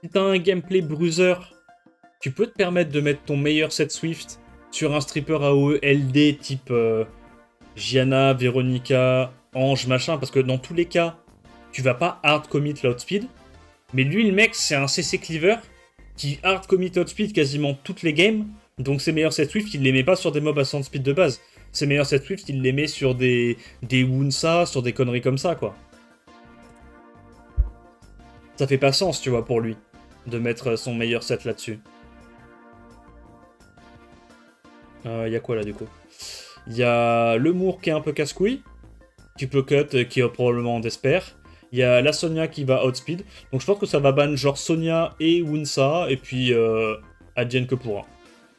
si t'as un gameplay bruiser, tu peux te permettre de mettre ton meilleur set Swift sur un stripper AOE LD type Gianna, Veronica, Ange, machin, parce que dans tous les cas, tu vas pas hard commit l'outspeed. Mais lui, le mec, c'est un CC cleaver qui hard commit outspeed quasiment toutes les games. Donc ses meilleurs set Swift, il les met pas sur des mobs à 100 speed de base. Ses meilleurs set Swift, il les met sur des Wunsa, sur des conneries comme ça, quoi. Ça fait pas sens, tu vois, pour lui, de mettre son meilleur set là-dessus. Y a quoi là, du coup? Il y a le Moore qui est un peu casse-couille. Tu peux cut, qui est probablement d'Esper. Il y a la Sonia qui va outspeed. Donc je pense que ça va ban genre Sonia et Wunsa, et puis advienne que pourra.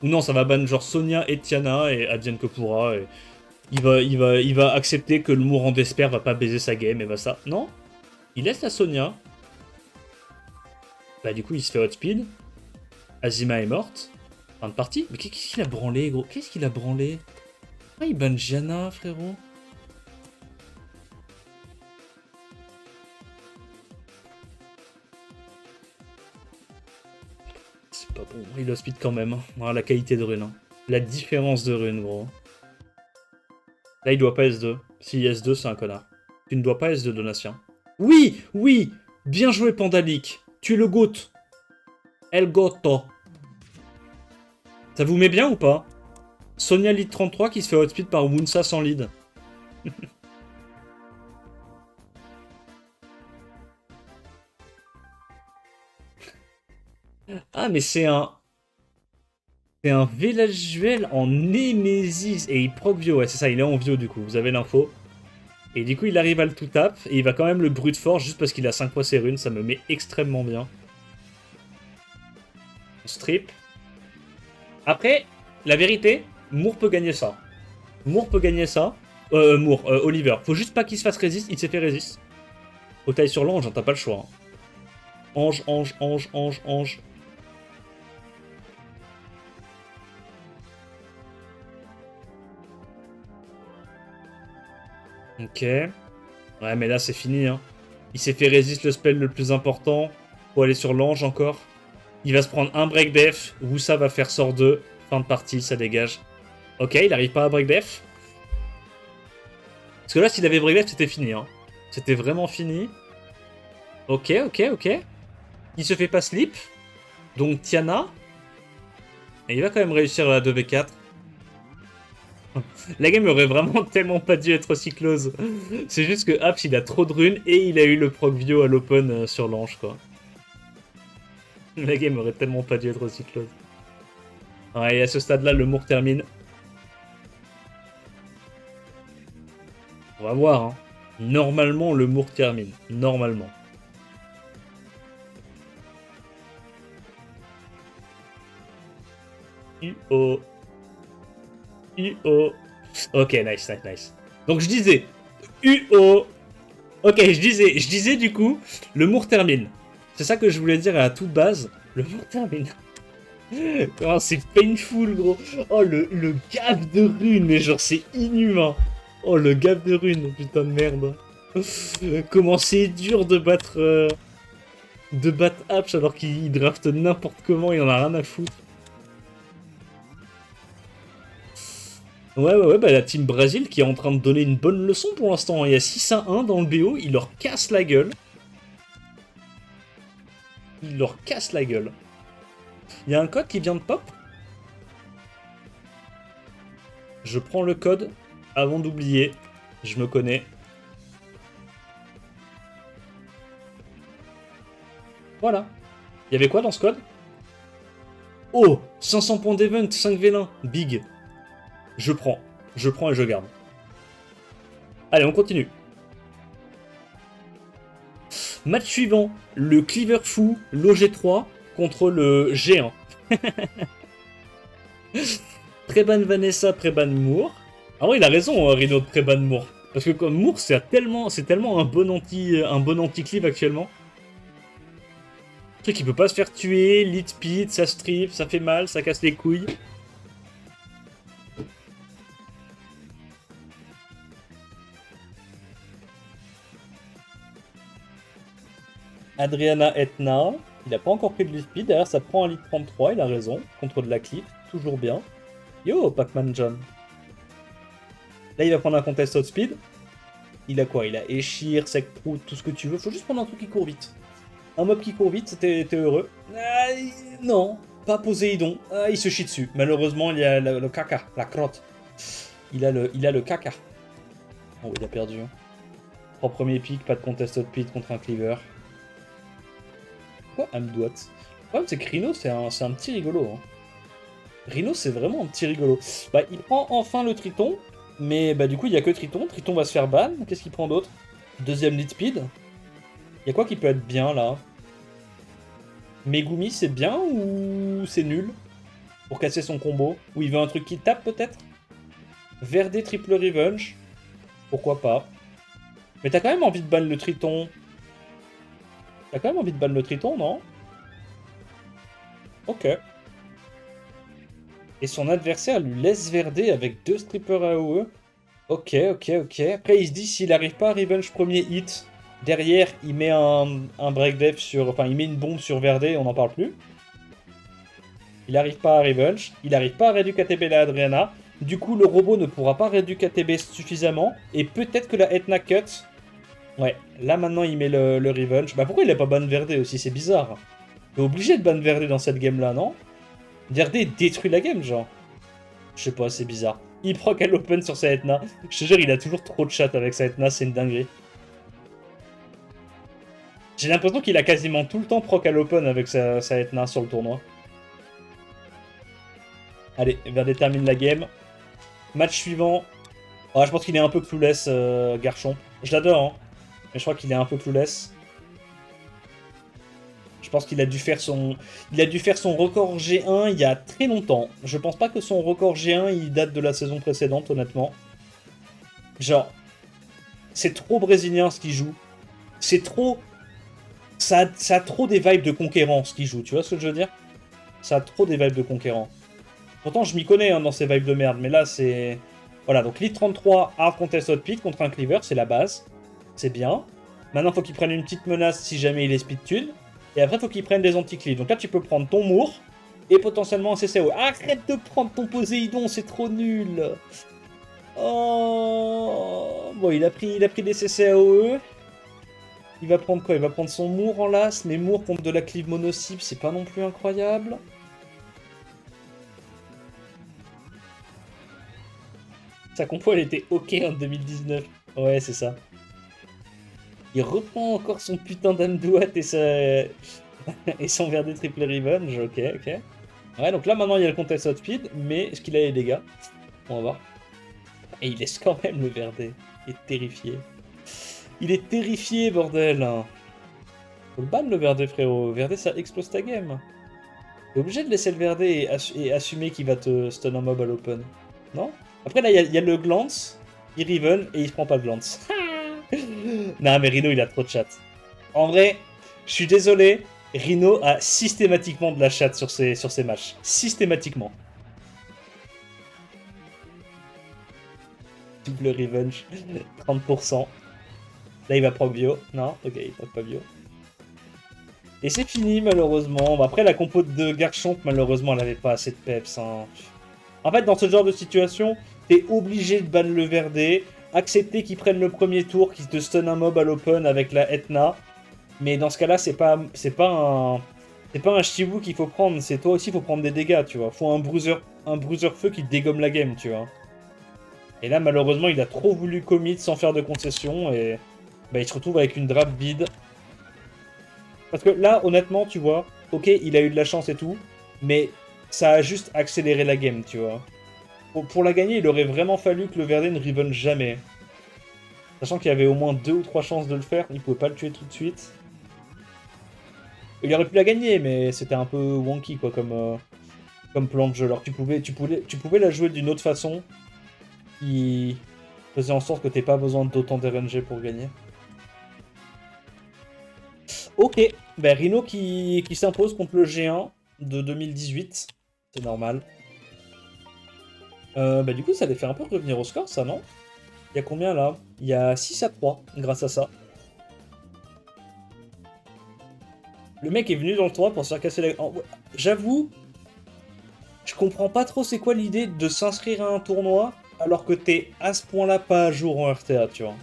Ou non, ça va ban genre Sonia et Tiana, et advienne que pourra. Et il va accepter que le mourant d'Esper va pas baiser sa game, et va ça. Non, il laisse la Sonia. Bah du coup, il se fait outspeed. Azima est morte. Fin de partie. Mais qu'est-ce qu'il a branlé, gros? Qu'est-ce qu'il a branlé? Ah, il ban Gianna, frérot. C'est pas bon. Il outspeed quand même. Voilà la qualité de rune. Hein. La différence de rune, gros. Là, il doit pas S2. Si S2, c'est un connard. Tu ne dois pas S2, Donatien. Oui, oui. Bien joué, Pandalic. Tu es le GOAT. El Goto. Ça vous met bien ou pas? Sonia lead 33 qui se fait outspeed par Wunsa sans lead. Ah, mais c'est un... C'est un Village en Némésis. Et il proc Vio. Ouais, c'est ça, il est en Vio du coup. Vous avez l'info. Et du coup, il arrive à le tout-tap. Et il va quand même le brute force juste parce qu'il a 5 fois ses runes. Ça me met extrêmement bien. Strip. Après, la vérité, Moore peut gagner ça. Moore peut gagner ça. Moore, Oliver. Faut juste pas qu'il se fasse résiste. Il s'est fait résiste. Faut tailler sur l'ange, hein, t'as pas le choix. Hein. Ange, ange, ange, ange, ange. Ok. Ouais, mais là, c'est fini. Hein. Il s'est fait résiste le spell le plus important. Faut aller sur l'ange encore. Il va se prendre un break def. Wusa va faire sort 2. Fin de partie, ça dégage. Ok, il arrive pas à break def. Parce que là, s'il avait break def, c'était fini. Hein. C'était vraiment fini. Ok, ok, ok. Il se fait pas slip. Donc Tiana. Et il va quand même réussir la 2v4. La game aurait vraiment tellement pas dû être aussi close. C'est juste que Haps il a trop de runes et il a eu le proc Vio à l'open sur l'ange quoi. La game aurait tellement pas dû être aussi close. Ouais, et à ce stade là le Moore termine. On va voir, hein. Normalement, le Moore termine. Normalement. UO. UO. Ok, nice. Donc je disais, UO. Ok, je disais du coup, le Moore termine. C'est ça que je voulais dire à la toute base. Le Moore termine. Oh, c'est painful, gros. Oh, le gap de runes, mais genre, c'est inhumain. Oh, le gap de runes, putain de merde. Comment c'est dur de battre Apps alors qu'il draft n'importe comment, il en a rien à foutre. Ouais, bah la team Brésil qui est en train de donner une bonne leçon pour l'instant. Il y a 6-1 dans le BO, il leur casse la gueule. Il leur casse la gueule. Il y a un code qui vient de pop. Je prends le code avant d'oublier. Je me connais. Voilà. Il y avait quoi dans ce code? Oh, 500 points d'event, 5v1, big. Je prends et je garde. Allez, on continue. Match suivant, le Cleaver Fou, l'OG3 contre le G1. Préban Vanessa, Préban Moore. Ah ouais, il a raison, Rhino de Préban Moore. Parce que comme Moore, c'est tellement un bon anti-cleave actuellement. Le truc, il peut pas se faire tuer, lead speed, ça strip, ça fait mal, ça casse les couilles. Adriana Etna, il a pas encore pris de lead speed, derrière ça prend un lead 33, il a raison, contre de la clip, toujours bien. Yo, Pac-Man John. Là, il va prendre un contest outspeed. Il a quoi? Il a Eshir, Sekprout, tout ce que tu veux. Faut juste prendre un truc qui court vite. Un mob qui court vite, t'es heureux. Non, pas Poséidon. Il se chie dessus. Malheureusement, il y a le caca, la crotte. Il a le caca. Oh, il a perdu. Trois premiers pics, pas de contest outspeed contre un cleaver. Quoi, Amdouat? Le problème, c'est que Rhino, c'est un petit rigolo. Hein. Rhino, c'est vraiment un petit rigolo. Bah, il prend enfin le Triton. Mais bah du coup, il n'y a que Triton. Triton va se faire ban. Qu'est-ce qu'il prend d'autre? Deuxième lead speed. Il y a quoi qui peut être bien, là? Megumi, c'est bien ou c'est nul? Pour casser son combo? Ou il veut un truc qui tape, peut-être? Verde triple revenge. Pourquoi pas? Mais t'as quand même envie de ban le Triton. T'as quand même envie de ban le Triton, non? Ok. Et son adversaire lui laisse Verde avec 2 strippers AOE. Ok. Après, il se dit, s'il n'arrive pas à revenge premier hit, derrière, il met un break def sur... Enfin, il met une bombe sur Verde, on n'en parle plus. Il n'arrive pas à revenge. Il n'arrive pas à réduire KTB la Adriana. Du coup, le robot ne pourra pas réduire KTB suffisamment. Et peut-être que la Etna cut. Ouais, là, maintenant, il met le revenge. Bah, pourquoi il n'a pas ban Verde aussi? C'est bizarre. Il est obligé de ban Verde dans cette game-là, non? Verde détruit la game, genre. Je sais pas, c'est bizarre. Il proc à l'open sur sa Etna. Je te jure, il a toujours trop de chat avec sa Etna, c'est une dinguerie. J'ai l'impression qu'il a quasiment tout le temps proc à l'open avec sa Etna sur le tournoi. Allez, Verde termine la game. Match suivant. Oh, je pense qu'il est un peu clueless, Garchon. Je l'adore, hein. Mais je crois qu'il est un peu clueless. Je pense qu'il a dû faire son... Il a dû faire son record G1 il y a très longtemps. Je pense pas que son record G1 il date de la saison précédente, honnêtement. Genre, c'est trop brésilien ce qu'il joue. C'est trop... Ça a trop des vibes de conquérant ce qu'il joue, tu vois ce que je veux dire? Ça a trop des vibes de conquérant. Pourtant, je m'y connais hein, dans ces vibes de merde, mais là, c'est... Voilà, donc lead 33, hard contest hot pit contre un cleaver, c'est la base. C'est bien. Maintenant, faut qu'il prenne une petite menace si jamais il est speed tune. Et après, faut qu'il prenne des anti-cleaves. Donc là, tu peux prendre ton Moore et potentiellement un CCO. Arrête de prendre ton Poséidon, c'est trop nul. Oh... Bon, il a pris des CCAOE. Il va prendre quoi? Il va prendre son Moore en las, mais Moore contre de la cleave mono-cible, c'est pas non plus incroyable. Sa compo, elle était ok en 2019. Ouais, c'est ça. Il reprend encore son putain d'Amdouat et son Verde triple revenge. Ok. Ouais, donc là, maintenant, il y a le contest outspeed, mais est-ce qu'il a les dégâts? On va voir. Et il laisse quand même le Verde. Il est terrifié. Il est terrifié, bordel. Faut le ban, le Verdé, frérot. Verdé, ça explose ta game. T'es obligé de laisser le Verdé et assumer qu'il va te stun un mob à l'open. Non? Après, là, il y a le glance, il riven et il se prend pas de glance. Non, mais Rhino, il a trop de chat. En vrai, je suis désolé, Rhino a systématiquement de la chat sur ses matchs. Systématiquement. Double revenge, 30%. Là, il va proc bio. Non, ok, il proc pas bio. Et c'est fini, malheureusement. Bah, après, la compo de Garchomp, malheureusement, elle avait pas assez de peps. Hein. En fait, dans ce genre de situation, t'es obligé de ban le Verdé, accepter qu'ils prennent le premier tour, qu'ils te stun un mob à l'open avec la Etna. Mais dans ce cas-là, c'est pas un Shibu qu'il faut prendre, c'est toi aussi, il faut prendre des dégâts, tu vois. Faut un bruiser feu qui dégomme la game, tu vois. Et là, malheureusement, il a trop voulu commit sans faire de concession, et bah, il se retrouve avec une drape vide. Parce que là, honnêtement, tu vois, ok, il a eu de la chance et tout, mais ça a juste accéléré la game, tu vois. Pour la gagner, il aurait vraiment fallu que le Verdé ne riven jamais. Sachant qu'il y avait au moins 2 ou 3 chances de le faire, il pouvait pas le tuer tout de suite. Il aurait pu la gagner, mais c'était un peu wonky, quoi, comme plan de jeu. Alors tu pouvais la jouer d'une autre façon, qui faisait en sorte que t'aies pas besoin d'autant d'RNG pour gagner. Ok, ben Rhino qui s'impose contre le G1 de 2018, c'est normal. Bah du coup, ça les fait un peu revenir au score, ça, non? Il y a combien, là? Il y a 6-3, grâce à ça. Le mec est venu dans le tournoi pour se faire casser la... J'avoue, je comprends pas trop c'est quoi l'idée de s'inscrire à un tournoi alors que t'es à ce point-là pas à jour en RTA, tu vois.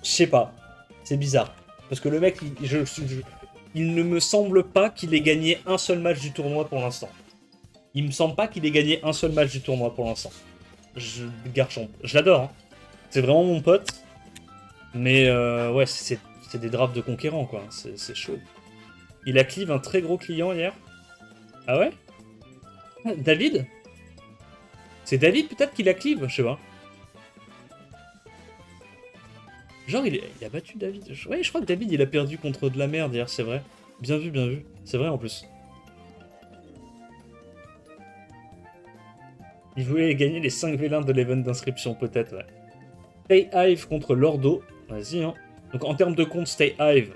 Je sais pas. C'est bizarre. Parce que le mec, il ne me semble pas qu'il ait gagné un seul match du tournoi pour l'instant. Il me semble pas qu'il ait gagné un seul match du tournoi pour l'instant. Garchomp. Je l'adore, hein. C'est vraiment mon pote. Mais ouais, c'est des drafts de conquérants, quoi. C'est chaud. Il a cleave un très gros client hier. Ah ouais? David? C'est David peut-être qui la cleave? Je sais pas. Genre, il a battu David. Ouais, je crois que David, il a perdu contre de la merde hier, c'est vrai. Bien vu, bien vu. C'est vrai en plus. Il voulait gagner les 5 V1 de l'event d'inscription, peut-être, ouais. Stay Hive contre Lordo. Vas-y, hein. Donc, en termes de compte, Stay Hive,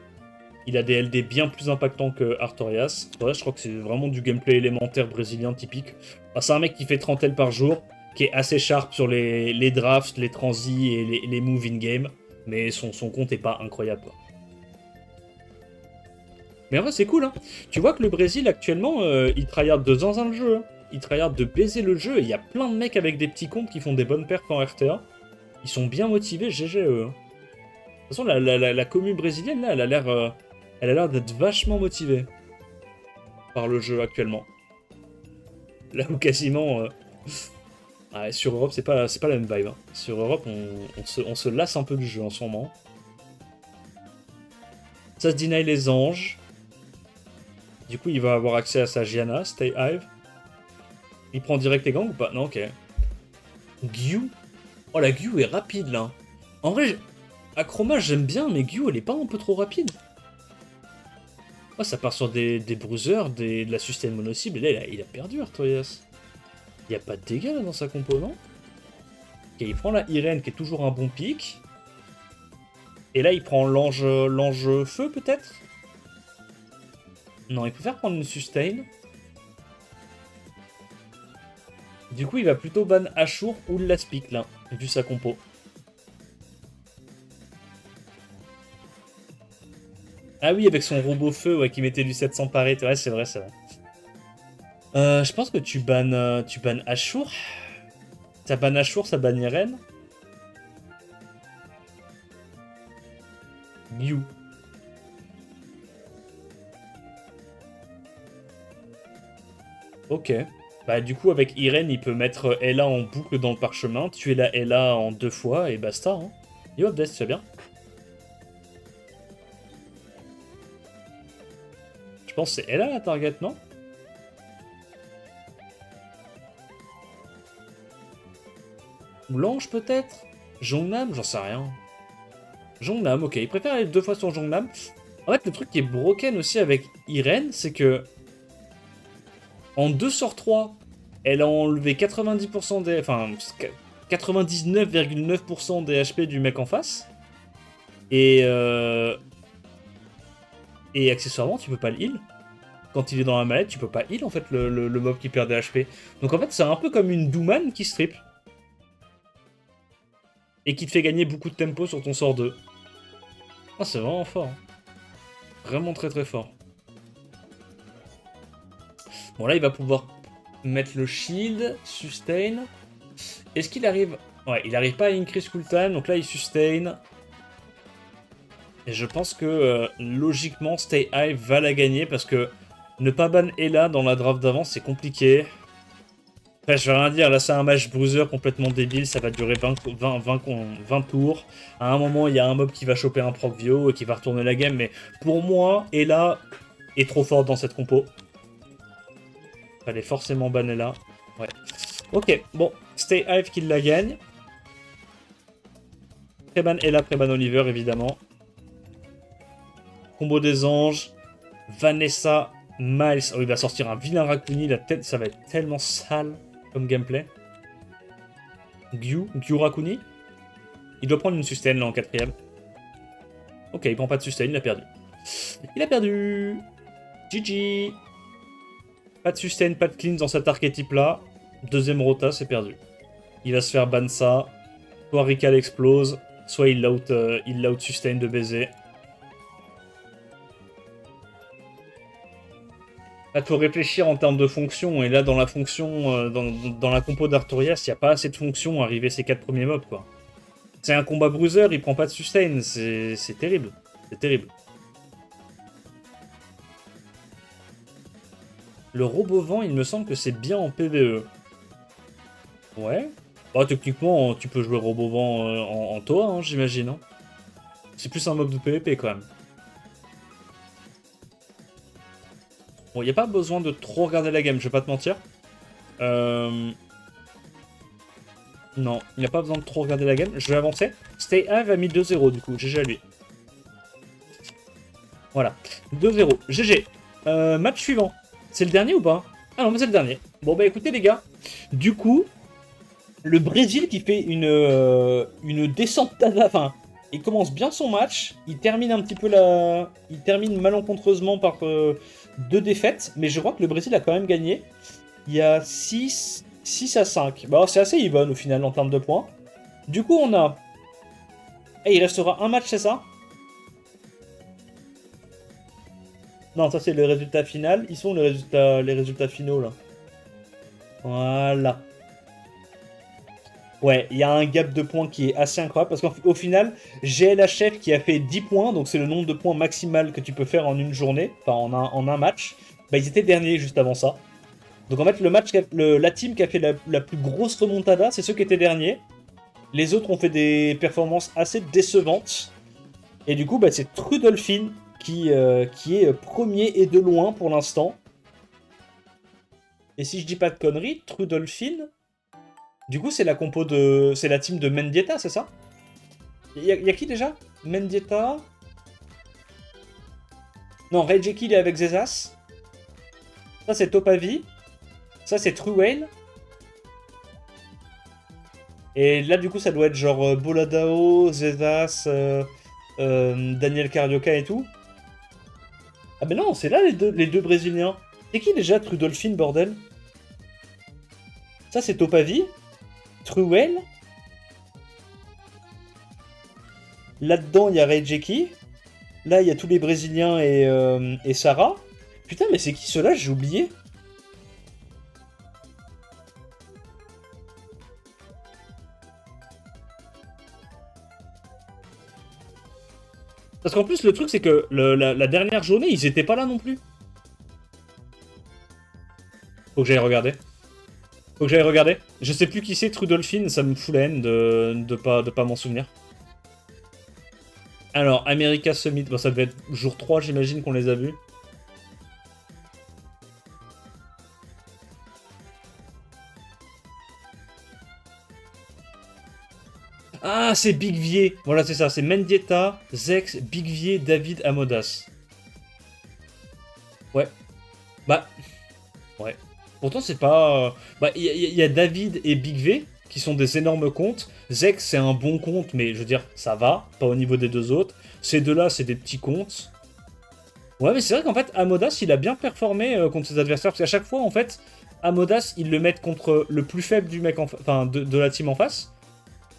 il a des LD bien plus impactants que Artorias. Ouais, je crois que c'est vraiment du gameplay élémentaire brésilien typique. Enfin, c'est un mec qui fait 30 L par jour, qui est assez sharp sur les drafts, les transis et les moves in-game. Mais son compte est pas incroyable, quoi. Mais en vrai, c'est cool, hein. Tu vois que le Brésil, actuellement, il tryhard de zinzin le jeu. Hein. Il tryhard de baiser le jeu. Et il y a plein de mecs avec des petits comptes qui font des bonnes perfs en RTA. Ils sont bien motivés, GG, eux. Hein. De toute façon, la commu brésilienne, là, elle a l'air d'être vachement motivée par le jeu actuellement. Là où quasiment... Ouais, sur Europe, c'est pas la même vibe. Hein. Sur Europe, on se lasse un peu du jeu en ce moment. Ça se deny les anges. Du coup, il va avoir accès à sa Gianna, Stay Hive. Il prend direct les gangs ou pas? Non, ok. Gyu. Oh, la Gyu est rapide, là. En vrai, Acroma, j'aime bien, mais Gyu, elle est pas un peu trop rapide? Oh, ça part sur des bruisers, de la sustain mono-cible, et là, il a perdu, Artorias. Il n'y a pas de dégâts, là, dans sa compo, non? Ok, il prend la Irene, qui est toujours un bon pic. Et là, il prend l'ange feu, peut-être? Non, il préfère prendre une sustain. Du coup, il va plutôt ban Ashur ou Laspic, là, vu sa compo. Ah oui, avec son robot feu, ouais, qui mettait du 700 paré. Ouais, c'est vrai, c'est vrai. Je pense que tu bannes Ashur. Ça banne Ashur, ça banne Irene. Gyu. Ok. Bah du coup avec Irene il peut mettre Ella en boucle dans le parchemin, tuer la Ella en 2 fois et basta. Hein. Yo Abdes, tu vas bien? Je pense que c'est Ella la target, non? Ou l'ange peut-être? Jongnam, j'en sais rien. Jongnam, ok. Il préfère aller 2 fois sur Jongnam. En fait, le truc qui est broken aussi avec Irene, c'est que en 2 sur 3, elle a enlevé 90% des... Enfin, 99,9% des HP du mec en face. Et accessoirement, tu peux pas le heal. Quand il est dans la mallette, tu peux pas heal en fait le mob qui perd des HP. Donc en fait, c'est un peu comme une Douman qui strip. Et qui te fait gagner beaucoup de tempo sur ton sort 2. Ah, c'est vraiment fort. Vraiment très très fort. Bon, là, il va pouvoir mettre le shield, sustain. Est-ce qu'il arrive... Ouais, il arrive pas à increase cooltime, donc là, il sustain. Et je pense que, logiquement, Stay High va la gagner, parce que ne pas ban Ella dans la draft d'avant, c'est compliqué. Enfin, je vais rien dire, là, c'est un match bruiser complètement débile, ça va durer 20 tours. À un moment, il y a un mob qui va choper un proc Vio et qui va retourner la game, mais pour moi, Ella est trop forte dans cette compo. Fallait forcément ban Ella. Ouais. Ok, bon, Stay Hive qui la gagne. Préban Ella, préban Oliver, évidemment. Combo des anges. Vanessa, Miles. Oh, il va sortir un vilain Rakuni, la tête, ça va être tellement sale comme gameplay. Gyu Rakuni. Il doit prendre une sustain là en 4ème. Ok, il prend pas de sustain, il a perdu. Il a perdu. GG. Pas de sustain, pas de clean dans cet archétype là. Deuxième rota, c'est perdu. Il va se faire ban ça. Soit Rikal explose, soit il l'out sustain de baiser. Là, faut réfléchir en termes de fonction. Et là, dans la fonction, dans la compo d'Arthurias, il n'y a pas assez de fonctions à arriver ces 4 premiers mobs, quoi. C'est un combat bruiser, il prend pas de sustain. C'est terrible. C'est terrible. Le robot vent, il me semble que c'est bien en PvE. Ouais. Bah, techniquement, tu peux jouer robot vent en Toa, hein, j'imagine. Hein. C'est plus un mob de PvP, quand même. Bon, il n'y a pas besoin de trop regarder la game, je vais pas te mentir. Non, il n'y a pas besoin de trop regarder la game. Je vais avancer. Stay Hive a mis 2-0 du coup, GG à lui. Voilà, 2-0, GG. Match suivant. C'est le dernier ou pas? Ah non, mais c'est le dernier. Bon bah écoutez les gars, du coup, le Brésil qui fait une descente enfin, il commence bien son match, il termine un petit peu la... Il termine malencontreusement par 2 défaites, mais je crois que le Brésil a quand même gagné. Il y a 6 à 5. Bah c'est assez even au final en termes de points. Du coup on a... Et il restera un match, c'est ça? Non, ça c'est le résultat final. Ils sont les résultats finaux là. Voilà. Ouais, il y a un gap de points qui est assez incroyable parce qu'au final, GLHF qui a fait 10 points, donc c'est le nombre de points maximal que tu peux faire en une journée, enfin en un match, bah ils étaient derniers juste avant ça. Donc en fait, la team qui a fait la plus grosse remontada, c'est ceux qui étaient derniers. Les autres ont fait des performances assez décevantes. Et du coup, bah, c'est Trudolphin qui est premier et de loin pour l'instant. Et si je dis pas de conneries, Trudolphin, du coup, c'est la compo de. C'est la team de Mendieta, c'est ça? Y a qui déjà? Mendieta. Non, Reijeki, il est avec Zezas. Ça, c'est Topavi. Ça, c'est Truwayne. Et là, du coup, ça doit être genre Boladao, Zezas, Daniel Carioca et tout. Ah, mais non, c'est là les deux Brésiliens. C'est qui déjà Trudolphin, bordel? Ça, c'est Topavi. Truwell. Là-dedans, il y a Reijeki. Là, il y a tous les Brésiliens et Sarah. Putain, mais c'est qui ceux-là? J'ai oublié. Parce qu'en plus, le truc, c'est que la dernière journée, ils étaient pas là non plus. Faut que j'aille regarder. Faut que j'aille regarder. Je sais plus qui c'est, Trudolphin, ça me fout la haine de pas m'en souvenir. Alors, America Summit, bon, ça devait être jour 3, j'imagine qu'on les a vus. Ah, c'est Big Vie. Voilà, c'est ça. C'est Mendieta, Zex, Big Vie, David, Amodas. Ouais. Bah, ouais. Pourtant, c'est pas... Bah, il y a David et Big V, qui sont des énormes comptes. Zex, c'est un bon compte, mais je veux dire, ça va. Pas au niveau des deux autres. Ces deux-là, c'est des petits comptes. Ouais, mais c'est vrai qu'en fait, Amodas, il a bien performé contre ses adversaires. Parce qu'à chaque fois, en fait, Amodas, ils le mettent contre le plus faible du mec enfin, de la team en face.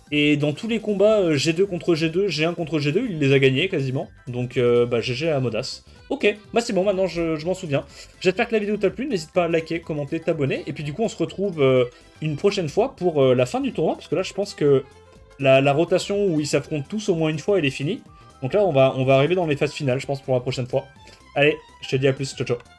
Et dans tous les combats G2 contre G2, G1 contre G2, il les a gagnés quasiment. Donc bah GG à Amodas. Ok, bah c'est bon, maintenant je m'en souviens. J'espère que la vidéo t'a plu, n'hésite pas à liker, commenter, t'abonner. Et puis du coup on se retrouve une prochaine fois pour la fin du tournoi, parce que là je pense que la rotation où ils s'affrontent tous au moins une fois, elle est finie. Donc là on va arriver dans les phases finales, je pense, pour la prochaine fois. Allez, je te dis à plus, ciao ciao.